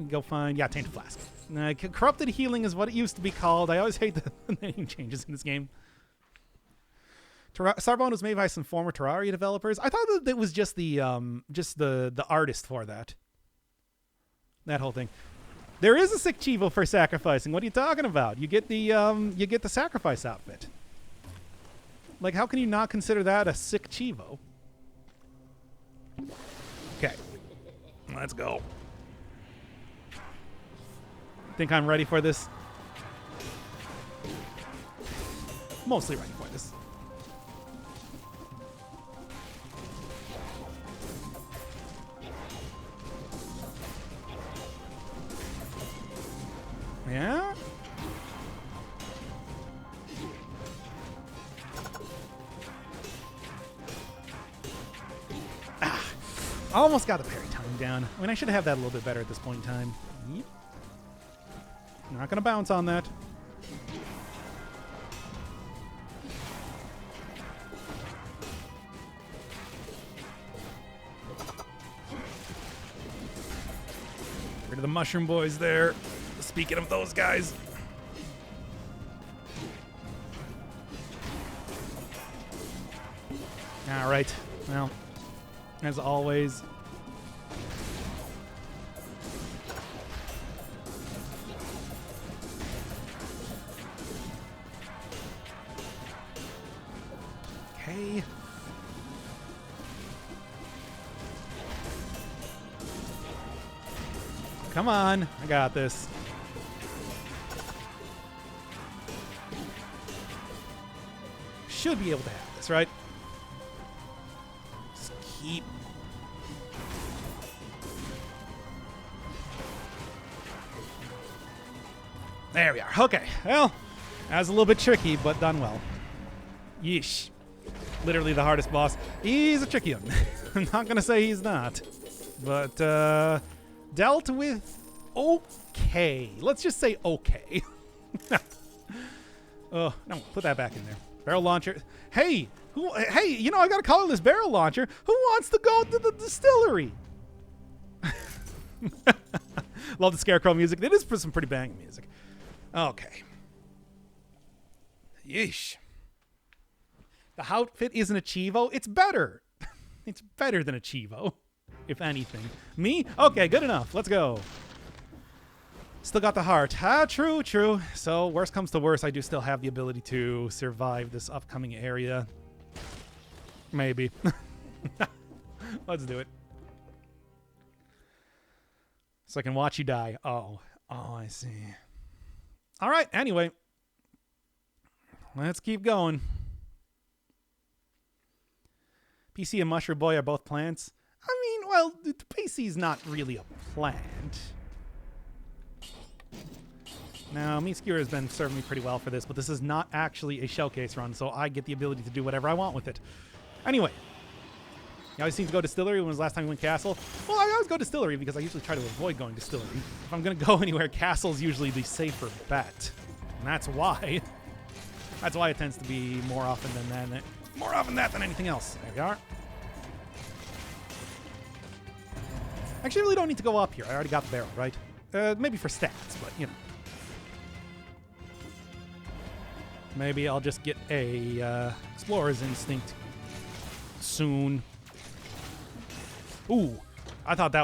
Go find, yeah, Tainted Flask. Corrupted Healing is what it used to be called. I always hate the name changes in this game. Starbound was made by some former Terraria developers. I thought that it was just the artist for that. That whole thing. There is a sick Chivo for sacrificing. What are you talking about? You get the sacrifice outfit. Like, how can you not consider that a sick Chivo? Okay. Let's go. Think I'm ready for this? Mostly ready for this. Yeah? I almost got the parry time down. I mean, I should have that a little bit better at this point in time. Yep. Not going to bounce on that. Rid of the mushroom boys there. Speaking of those guys. All right. Well, as always. Okay. Come on. I got this. Should be able to have this, right? Just keep. There we are. Okay. Well, that was a little bit tricky, but done well. Yeesh. Literally the hardest boss. He's a tricky one. I'm not going to say he's not. But, dealt with okay. Let's just say okay. Oh, no, put that back in there. Barrel launcher. Hey, hey, you know, I got to color this barrel launcher. Who wants to go to the distillery? Love the Scarecrow music. It is some pretty banging music. Okay. Yeesh. The outfit isn't a Chivo. It's better. It's better than a Chivo, if anything. Me? Okay, good enough. Let's go. Still got the heart. Ah, true, true. So, worst comes to worst, I do still have the ability to survive this upcoming area. Maybe. Let's do it. So I can watch you die. Oh, I see. All right, anyway. Let's keep going. PC and Mushroom Boy are both plants. I mean, well, the PC's not really a plant. Now, Meat Skewer has been serving me pretty well for this, but this is not actually a showcase run, so I get the ability to do whatever I want with it. Anyway, you always seem to go Distillery. When was the last time we went Castle? Well, I always go Distillery because I usually try to avoid going Distillery. If I'm going to go anywhere, Castle's usually the safer bet. And that's why. That's why it tends to be more often that than anything else. There we are. Actually, I really don't need to go up here. I already got the barrel, right? Maybe for stats, but, you know. Maybe I'll just get a Explorer's Instinct soon. Ooh, I thought that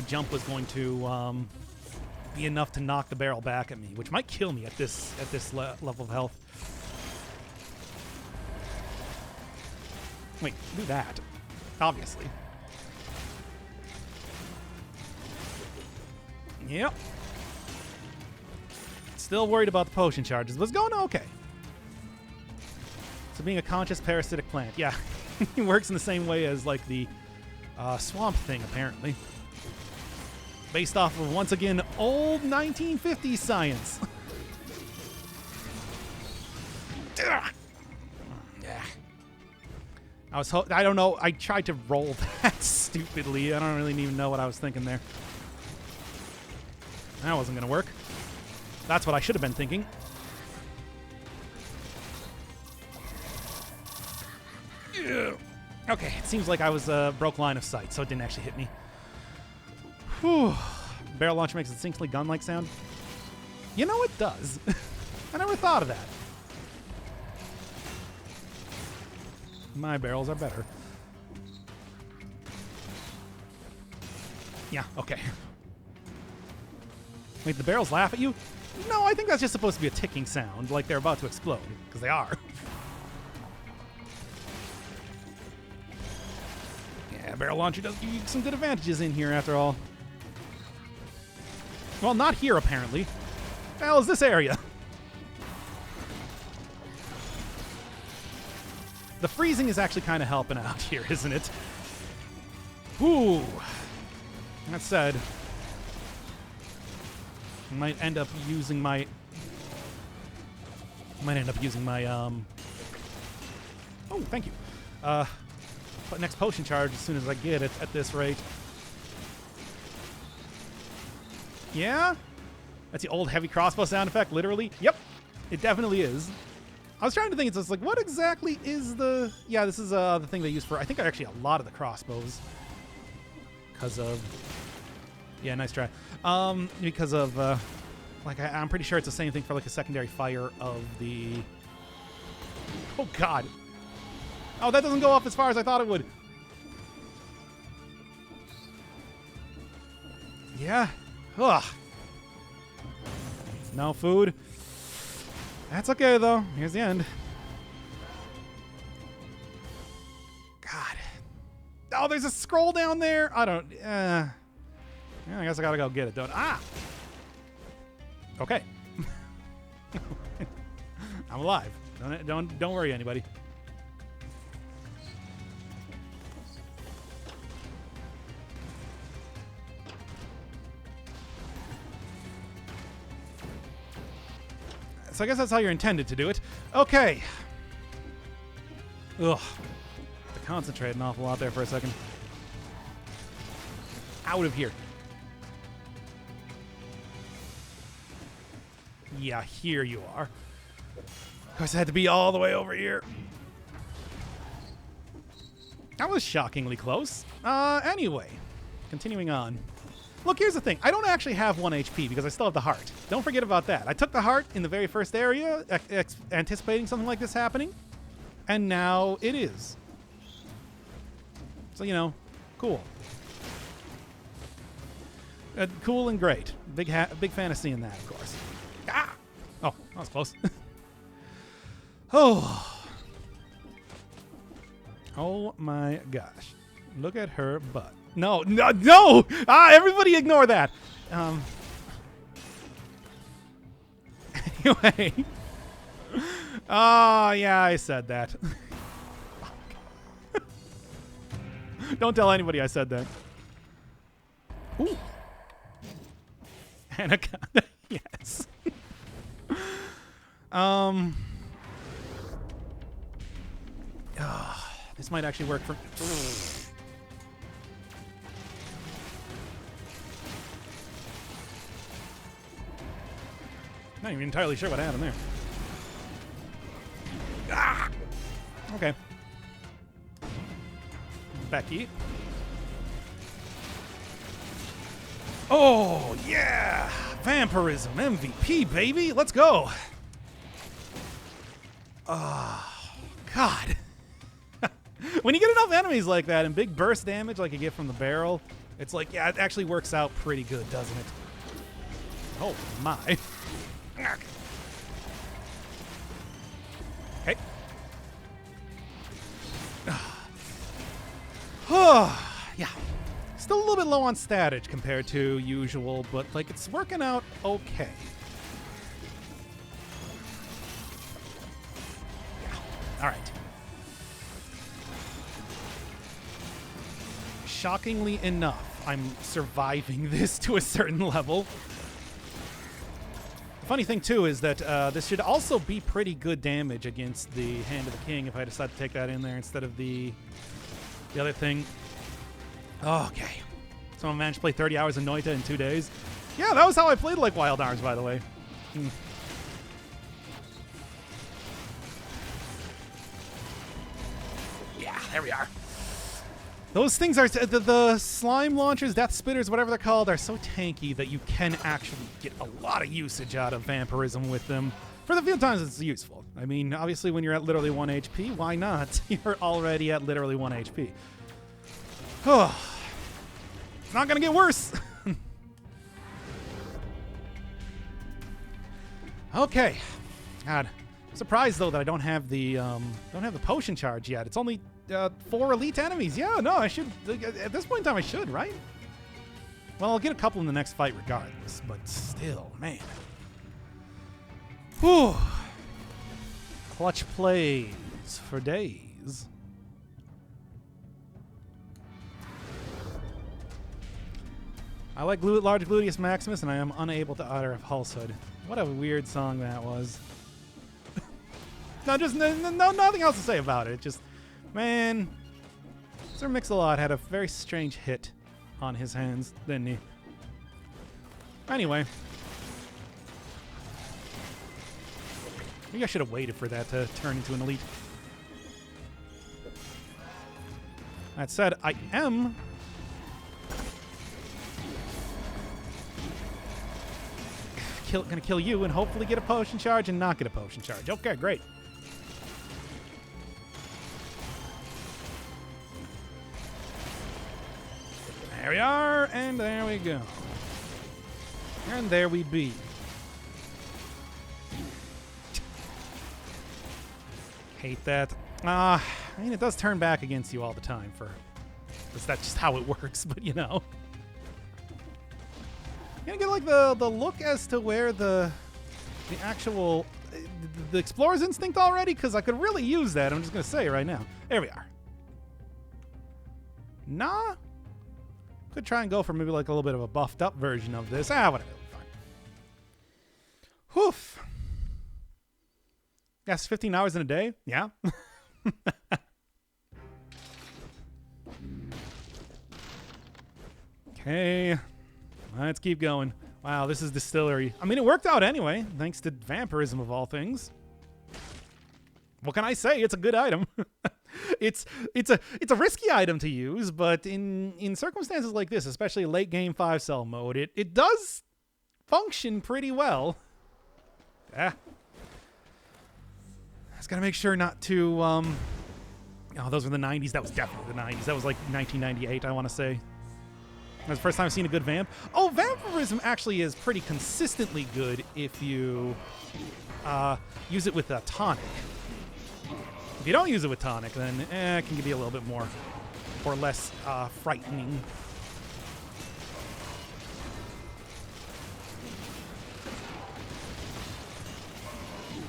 jump was going to be enough to knock the barrel back at me, which might kill me at this level of health. Wait, do that. Obviously. Yep. Still worried about the potion charges, but it's going okay. So being a conscious parasitic plant. Yeah, it works in the same way as like the swamp thing, apparently. Based off of, once again, old 1950s science. Yeah. I don't know. I tried to roll that stupidly. I don't really even know what I was thinking there. That wasn't going to work. That's what I should have been thinking. Okay, it seems like I was broke line of sight, so it didn't actually hit me. Whew. Barrel launcher makes a distinctly gun-like sound. You know, it does. I never thought of that. My barrels are better. Yeah, okay. Wait, the barrels laugh at you? No, I think that's just supposed to be a ticking sound, like they're about to explode, because they are. Yeah, barrel launcher does give you some good advantages in here, after all. Well, not here, apparently. What the hell is this area? The freezing is actually kind of helping out here, isn't it? Ooh. That said, I might end up using my... Oh, thank you. Next potion charge as soon as I get it at this rate. Yeah? That's the old heavy crossbow sound effect, literally? Yep, it definitely is. I was trying to think, it's just like, what exactly is the... Yeah, this is the thing they use for, I think, actually a lot of the crossbows. Because of... Yeah, nice try. Because of, like, I'm pretty sure it's the same thing for, like, a secondary fire of the... Oh, God. Oh, that doesn't go up as far as I thought it would. Yeah. Ugh. No food. That's okay, though. Here's the end. God. Oh, there's a scroll down there. I don't... Yeah, I guess I gotta go get it, don't I? Ah! Okay. I'm alive. Don't worry, anybody. So I guess that's how you're intended to do it. Okay. Ugh. To concentrate an awful lot there for a second. Out of here. Yeah, here you are. Of course, I had to be all the way over here. That was shockingly close. Anyway, continuing on. Look, here's the thing. I don't actually have 1 HP because I still have the heart. Don't forget about that. I took the heart in the very first area, anticipating something like this happening, and now it is. So, you know, cool. Cool and great. Big fan of seeing that, of course. Ah! Oh, that was close. Oh. Oh my gosh. Look at her butt. No, no, no! Ah, everybody ignore that. Anyway. Oh, yeah, I said that. Don't tell anybody I said that. Ooh. Anaconda. Yes. This might actually work for... Not even entirely sure what happened there. Ah! Okay. Becky. Oh, yeah! Vampirism, MVP, baby! Let's go! Oh, God. When you get enough enemies like that and big burst damage like you get from the barrel, it's like, yeah, it actually works out pretty good, doesn't it? Oh, my. Okay. Yeah. Still a little bit low on statage compared to usual, but like it's working out okay. Yeah. All right. Shockingly enough, I'm surviving this to a certain level. The funny thing, too, is that this should also be pretty good damage against the Hand of the King if I decide to take that in there instead of the other thing. Okay. Someone managed to play 30 hours of Noita in 2 days. Yeah, that was how I played like Wild Arms, by the way. Yeah, there we are. Those things are... The slime launchers, death spitters, whatever they're called, are so tanky that you can actually get a lot of usage out of vampirism with them. For the few times it's useful. I mean, obviously when you're at literally 1 HP, why not? You're already at literally 1 HP. Oh, it's not gonna get worse. Okay. God, I'm surprised though that I don't have the potion charge yet. It's only 4 elite enemies. Yeah, no, I should. At this point in time, I should, right? Well, I'll get a couple in the next fight regardless, but still, man. Whew. Clutch plays for days. I like Large Gluteus Maximus, and I am unable to utter a falsehood. What a weird song that was. No, just nothing else to say about it. Just, man, Sir Mix-a-Lot had a very strange hit on his hands, didn't he? Anyway. Maybe I should have waited for that to turn into an elite. That said, I am... gonna kill you and hopefully get a potion charge and not get a potion charge. Okay, great. There we are, and there we go. And there we be. Hate that. I mean, it does turn back against you all the time for... That's just how it works, but you know. You gonna get like the look as to where the actual the explorer's instinct already, because I could really use that. I'm just gonna say right now. There we are. Nah. Could try and go for maybe like a little bit of a buffed up version of this. Whatever. Fine. Whoof. Yes, 15 hours in a day. Yeah. Okay. Let's keep going. Wow, this is distillery. I mean, it worked out anyway, thanks to vampirism of all things. What can I say? It's a good item. it's a risky item to use, but in circumstances like this, especially late game 5-cell mode, it does function pretty well. Yeah. I just gotta make sure not to oh, those were the 90s. That was definitely the 90s. That was like 1998, I want to say. That's the first time I've seen a good vamp. Oh, vampirism actually is pretty consistently good if you use it with a tonic. If you don't use it with tonic, then it can be a little bit more or less frightening.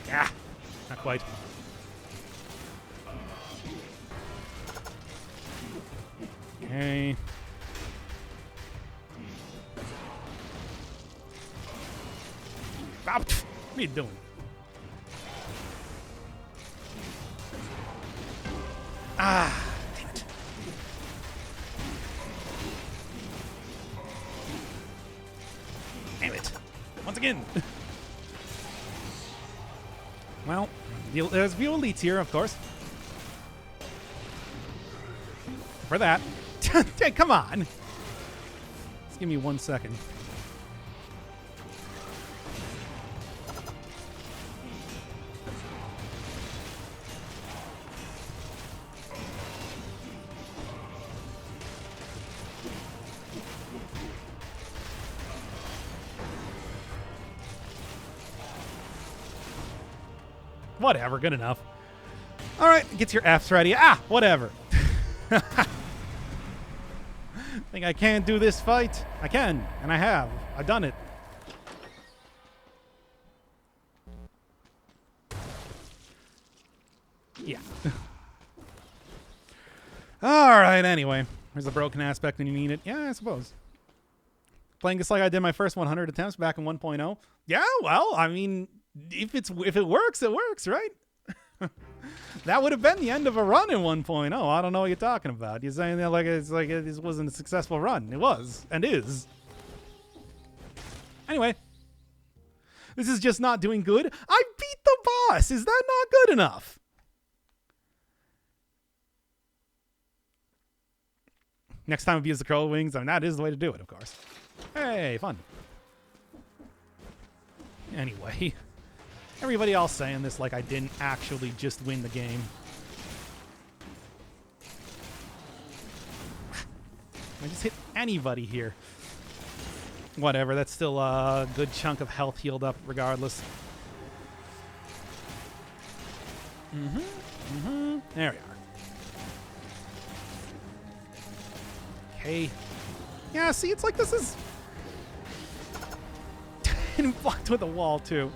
Yeah, not quite. Okay. Ah, what are you doing? Ah, damn it. Damn it. Once again. Well, there's a few elites here, of course. For that. Hey, come on. Just give me 1 second. Whatever, good enough. All right, get your Fs ready. Ah, whatever. Think I can't do this fight? I can, and I have. I've done it. Yeah. All right, anyway. There's the broken aspect when you need it. Yeah, I suppose. Playing this like I did my first 100 attempts back in 1.0. Yeah, well, I mean, if it works, it works, right? That would have been the end of a run in 1.0. I don't know what you're talking about. You're saying that like it wasn't a successful run. It was and is. Anyway, this is just not doing good. I beat the boss. Is that not good enough? Next time I've used the crow wings, I mean, that is the way to do it, of course. Hey, fun. Anyway. Everybody else saying this like I didn't actually just win the game. I just hit anybody here. Whatever, that's still a good chunk of health healed up regardless. There we are. Okay. Yeah, see, it's like this is... and blocked with a wall, too.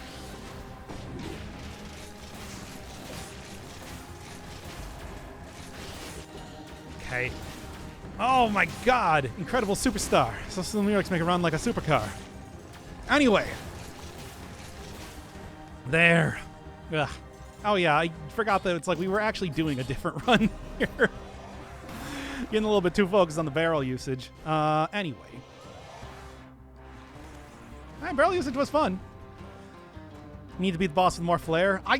Okay. Oh my god! Incredible superstar. So still New York's make a run like a supercar. Anyway. There. Ugh. Oh yeah, I forgot that it's like we were actually doing a different run here. Getting a little bit too focused on the barrel usage. Anyway. Barrel usage was fun. Need to beat the boss with more flair. I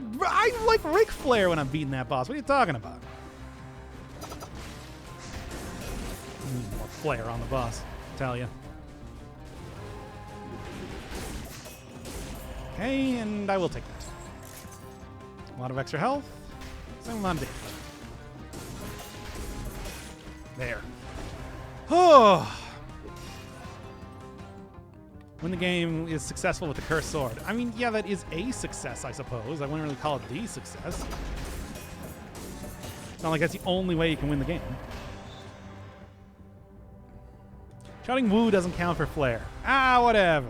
like Ric Flair when I'm beating that boss. What are you talking about? More flair on the boss, I tell ya. Okay, and I will take that. A lot of extra health. Same amount of damage. There. Oh. When the game is successful with the cursed sword. I mean, yeah, that is a success, I suppose. I wouldn't really call it the success. It's not like that's the only way you can win the game. Shouting woo doesn't count for flair. Ah, whatever.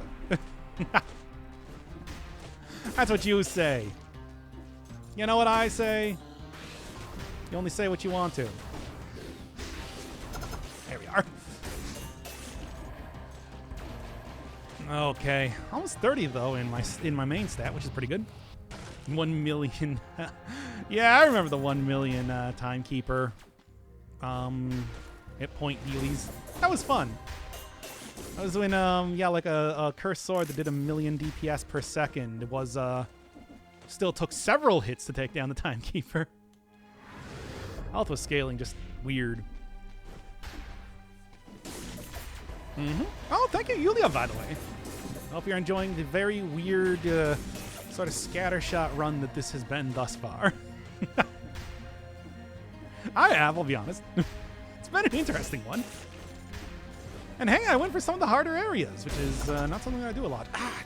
That's what you say. You know what I say? You only say what you want to. There we are. Okay, almost 30 though in my main stat, which is pretty good. 1 million. Yeah, I remember the 1 million timekeeper hit point dealies. That was fun. That was when yeah, like a cursed sword that did 1 million DPS per second. It was still took several hits to take down the timekeeper. Health was scaling just weird. Oh, thank you, Yulia, by the way. I hope you're enjoying the very weird sort of scattershot run that this has been thus far. I have, I'll be honest. It's been an interesting one. And hey, I went for some of the harder areas, which is not something I do a lot. Ah.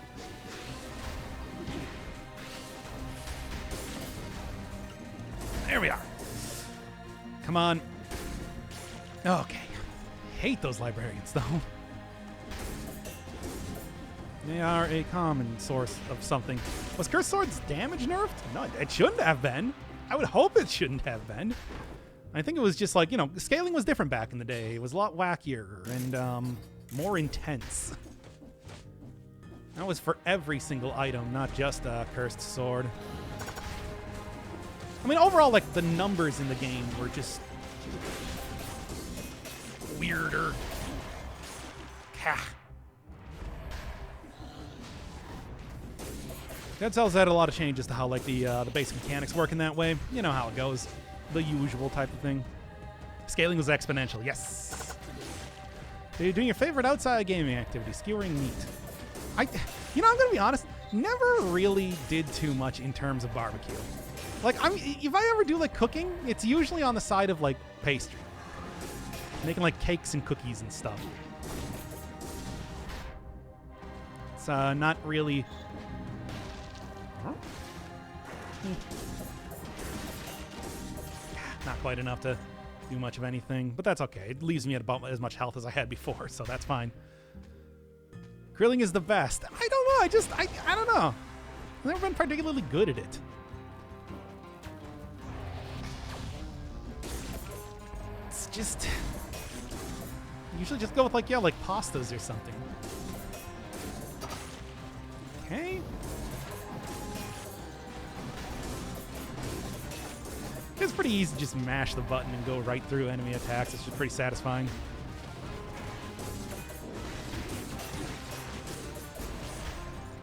There we are. Come on. Okay. Hate those librarians, though. They are a common source of something. Was Cursed Sword's damage nerfed? No, it shouldn't have been. I would hope it shouldn't have been. I think it was just like, scaling was different back in the day. It was a lot wackier and more intense. That was for every single item, not just a cursed sword. I mean, overall, like, the numbers in the game were just weirder. Dead Cells had a lot of changes to how, like, the basic mechanics work in that way. You know how it goes. The usual type of thing. Scaling was exponential. Yes. You're doing your favorite outside gaming activity, skewering meat. I'm going to be honest, never really did too much in terms of barbecue. Like, if I ever do, like, cooking, it's usually on the side of, like, pastry. Making, like, cakes and cookies and stuff. It's not really... Not quite enough to do much of anything, but that's okay. It leaves me at about as much health as I had before, so that's fine. Grilling is the best. I don't know. I don't know. I've never been particularly good at it. It's just... usually just go with, like, like pastas or something. Okay. It's pretty easy to just mash the button and go right through enemy attacks. It's just pretty satisfying.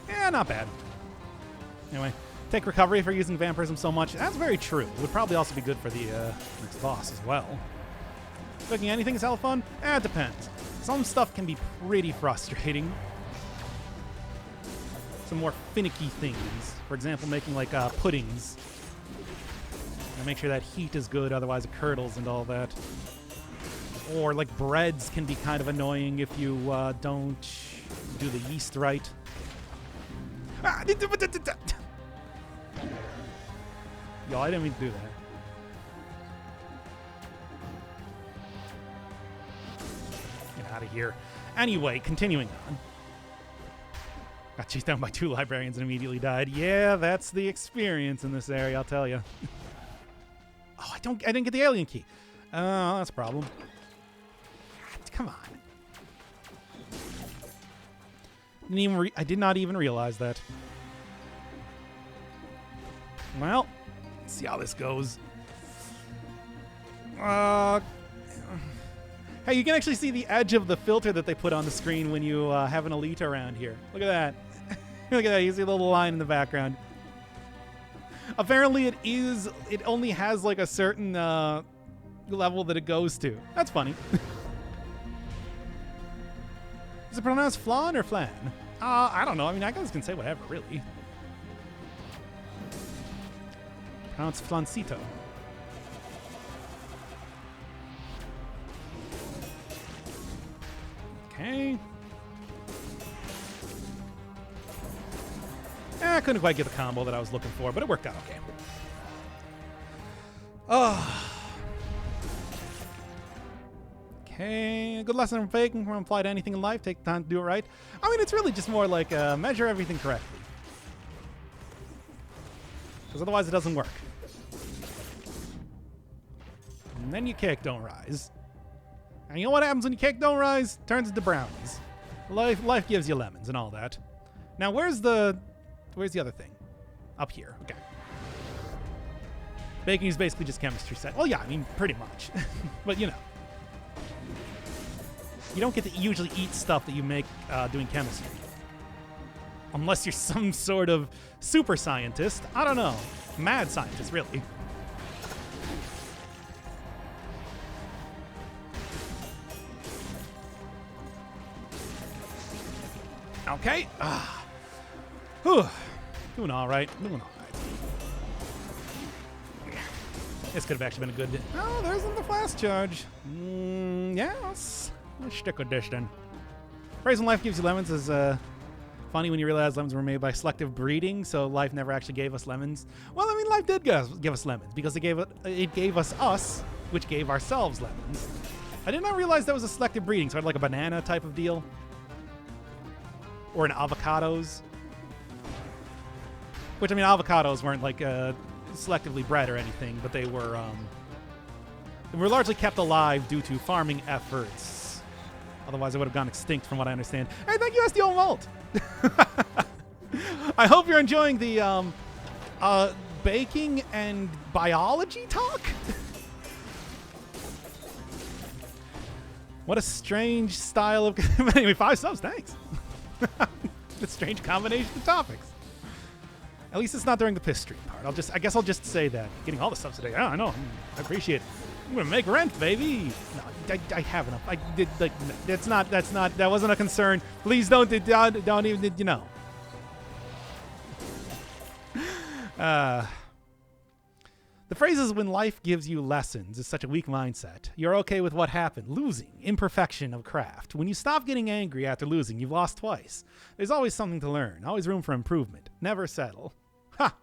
Yeah, not bad. Anyway, take recovery for using vampirism so much. That's very true. It would probably also be good for the next boss as well. Cooking anything is hella fun? It depends. Some stuff can be pretty frustrating. Some more finicky things. For example, making like puddings. Make sure that heat is good, otherwise it curdles and all that. Or like breads can be kind of annoying if you don't do the yeast right. Yo, I didn't mean to do that. Get out of here. Anyway, continuing on. Got chased down by 2 librarians and immediately died. Yeah, that's the experience in this area, I'll tell you. Oh, I didn't get the alien key. That's a problem. Come on. I did not even realize that. Well, let's see how this goes. Hey, you can actually see the edge of the filter that they put on the screen when you have an elite around here. Look at that. Look at that. You see a little line in the background. Apparently it only has like a certain level that it goes to. That's funny. Is it pronounced flan or flan? I don't know. I mean, I guys can say whatever, really. Pronounced flancito. Okay. I couldn't quite get the combo that I was looking for, but it worked out okay. Oh. Okay, a good lesson from faking can apply to anything in life. Take the time to do it right. I mean, it's really just more like measure everything correctly. Because otherwise it doesn't work. And then your cake don't rise. And you know what happens when your cake don't rise? Turns into brownies. Life gives you lemons and all that. Now, where's the other thing? Up here. Okay. Baking is basically just chemistry set. Well, yeah, I mean, pretty much. But, you know. You don't get to usually eat stuff that you make doing chemistry. Unless you're some sort of super scientist. I don't know. Mad scientist, really. Okay. Whew. Doing all right. Doing all right. This could have actually been a good... Oh, there's the flash charge. Yes. Let's stick with this then. Phrase when life gives you lemons is funny when you realize lemons were made by selective breeding, so life never actually gave us lemons. Well, I mean, life did give us lemons because it gave us, which gave ourselves lemons. I did not realize that was a selective breeding, so I had like a banana type of deal. Or an avocados. Which, I mean, avocados weren't like selectively bred or anything, but they were We're largely kept alive due to farming efforts. Otherwise, I would have gone extinct from what I understand. Hey, thank you, SDO Malt. I hope you're enjoying the baking and biology talk. What a strange style of... Anyway, 5 subs, thanks. A strange combination of topics. At least it's not during the piss stream part. I guess I'll just say that. Getting all the subs today. Yeah, I know. I appreciate it. I'm gonna make rent, baby. No, I have enough. I did like that wasn't a concern. Please don't even, you know. The phrases "when life gives you lessons" is such a weak mindset. You're okay with what happened, losing, imperfection of craft. When you stop getting angry after losing, you've lost twice. There's always something to learn, always room for improvement. Never settle. Ha!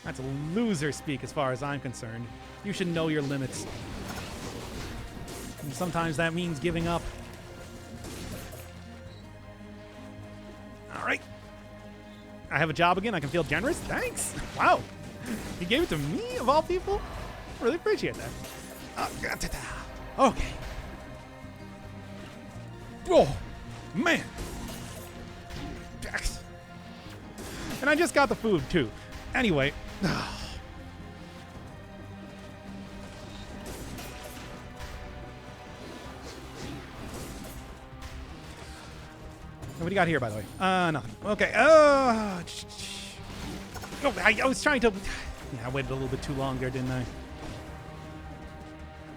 That's loser speak as far as I'm concerned. You should know your limits. And sometimes that means giving up. All right. I have a job again. I can feel generous. Thanks. Wow. You gave it to me, of all people? Really appreciate that. Okay. Oh, man. And I just got the food, too. Anyway. What do you got here, by the way? Nothing. Okay. Oh, I was trying to... Yeah, I waited a little bit too long there, didn't I?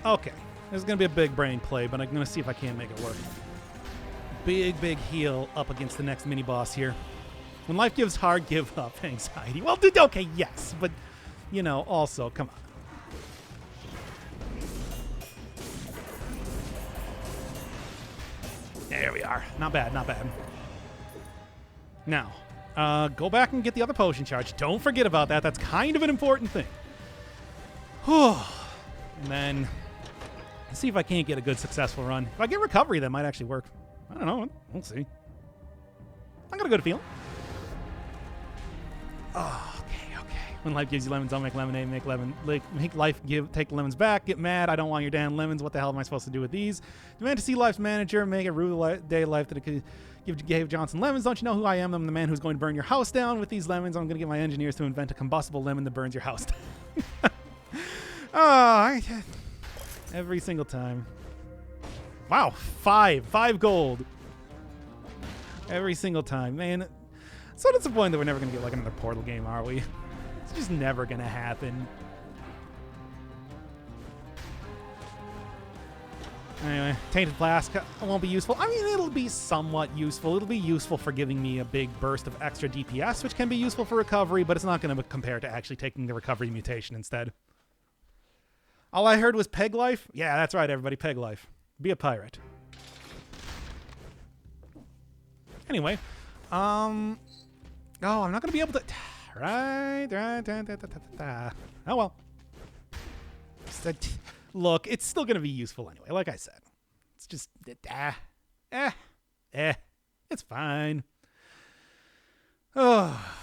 Okay. This is going to be a big brain play, but I'm going to see if I can't make it work. Big heal up against the next mini-boss here. When life gives hard, give up anxiety. Well, okay, yes, but, you know, also, come on. There we are. Not bad, not bad. Now, go back and get the other potion charge. Don't forget about that. That's kind of an important thing. Whew. And then see if I can't get a good successful run. If I get recovery, that might actually work. I don't know. We'll see. I got a good feeling. Oh, okay. When life gives you lemons, don't make lemonade. Make life take lemons back. Get mad. I don't want your damn lemons. What the hell am I supposed to do with these? Demand to see life's manager. Make it rue the day of life that it could give Dave Johnson lemons. Don't you know who I am? I'm the man who's going to burn your house down with these lemons. I'm going to get my engineers to invent a combustible lemon that burns your house down. Every single time. Wow, 5 gold. Every single time, man. So disappointed that we're never going to get like another Portal game, are we? It's just never going to happen. Anyway, Tainted Flask won't be useful. I mean, it'll be somewhat useful. It'll be useful for giving me a big burst of extra DPS, which can be useful for recovery, but it's not going to compare to actually taking the recovery mutation instead. All I heard was peg life? Yeah, that's right, everybody. Peg life. Be a pirate. Anyway. Oh, I'm not going to be able to... Right. Oh, well. Look, it's still going to be useful anyway, like I said. It's just... It's fine. Oh.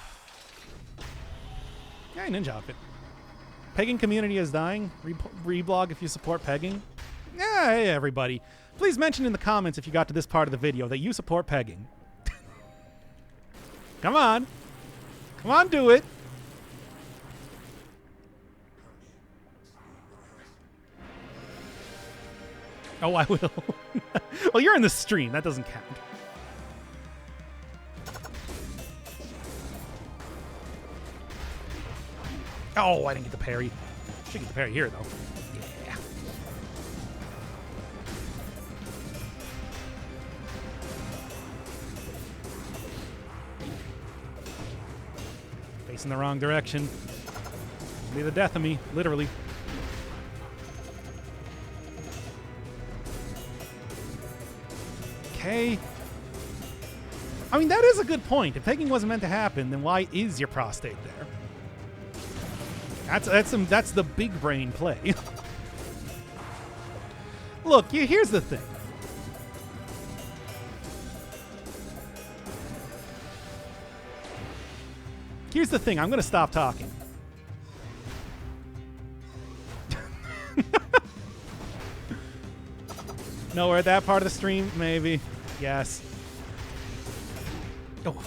Yeah, ninja outfit. Pegging community is dying. Reblog if you support pegging. Yeah, hey, everybody. Please mention in the comments if you got to this part of the video that you support pegging. Come on. Come on, do it. Oh, I will. Well, you're in the stream. That doesn't count. Oh, I didn't get the parry. Should get the parry here, though. Yeah. Facing the wrong direction. It'll be the death of me, literally. Okay. I mean, that is a good point. If pegging wasn't meant to happen, then why is your prostate there? That's the big brain play. Look, here's the thing. Here's the thing. I'm going to stop talking. No, we're at that part of the stream, maybe. Yes. Oh.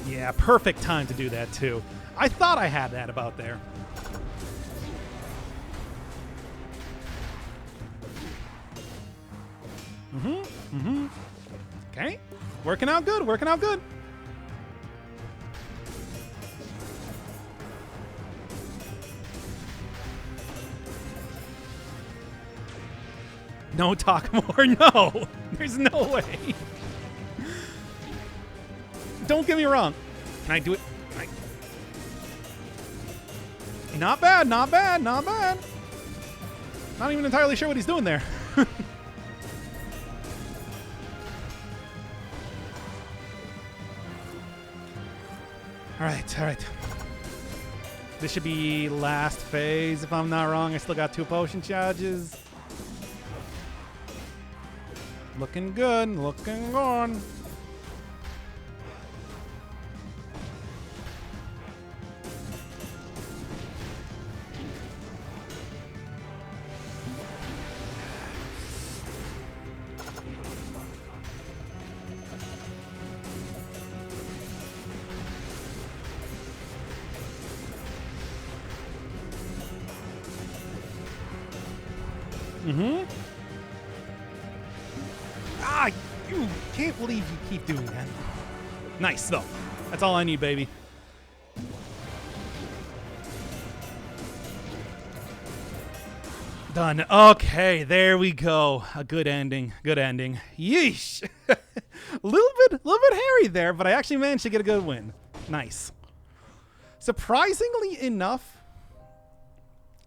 Yeah, perfect time to do that too. I thought I had that about there. Okay. Working out good, working out good. No talk more, no. There's no way. Don't get me wrong. Can I do it? Not bad, not bad, not bad. Not even entirely sure what he's doing there. All right. This should be last phase, if I'm not wrong. I still got 2 potion charges. Looking good, looking good. You can't believe you keep doing that. Nice, though. That's all I need, baby. Done. Okay, there we go. A good ending. Good ending. Yeesh. a little bit hairy there, but I actually managed to get a good win. Nice. Surprisingly enough,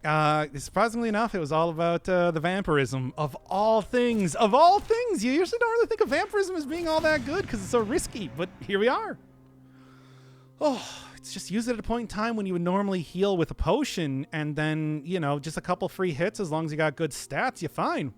it was all about the vampirism of all things. Of all things, you usually don't really think of vampirism as being all that good because it's so risky, but here we are. Oh, it's just use it at a point in time when you would normally heal with a potion, and then, you know, just a couple free hits. As long as you got good stats, you're fine.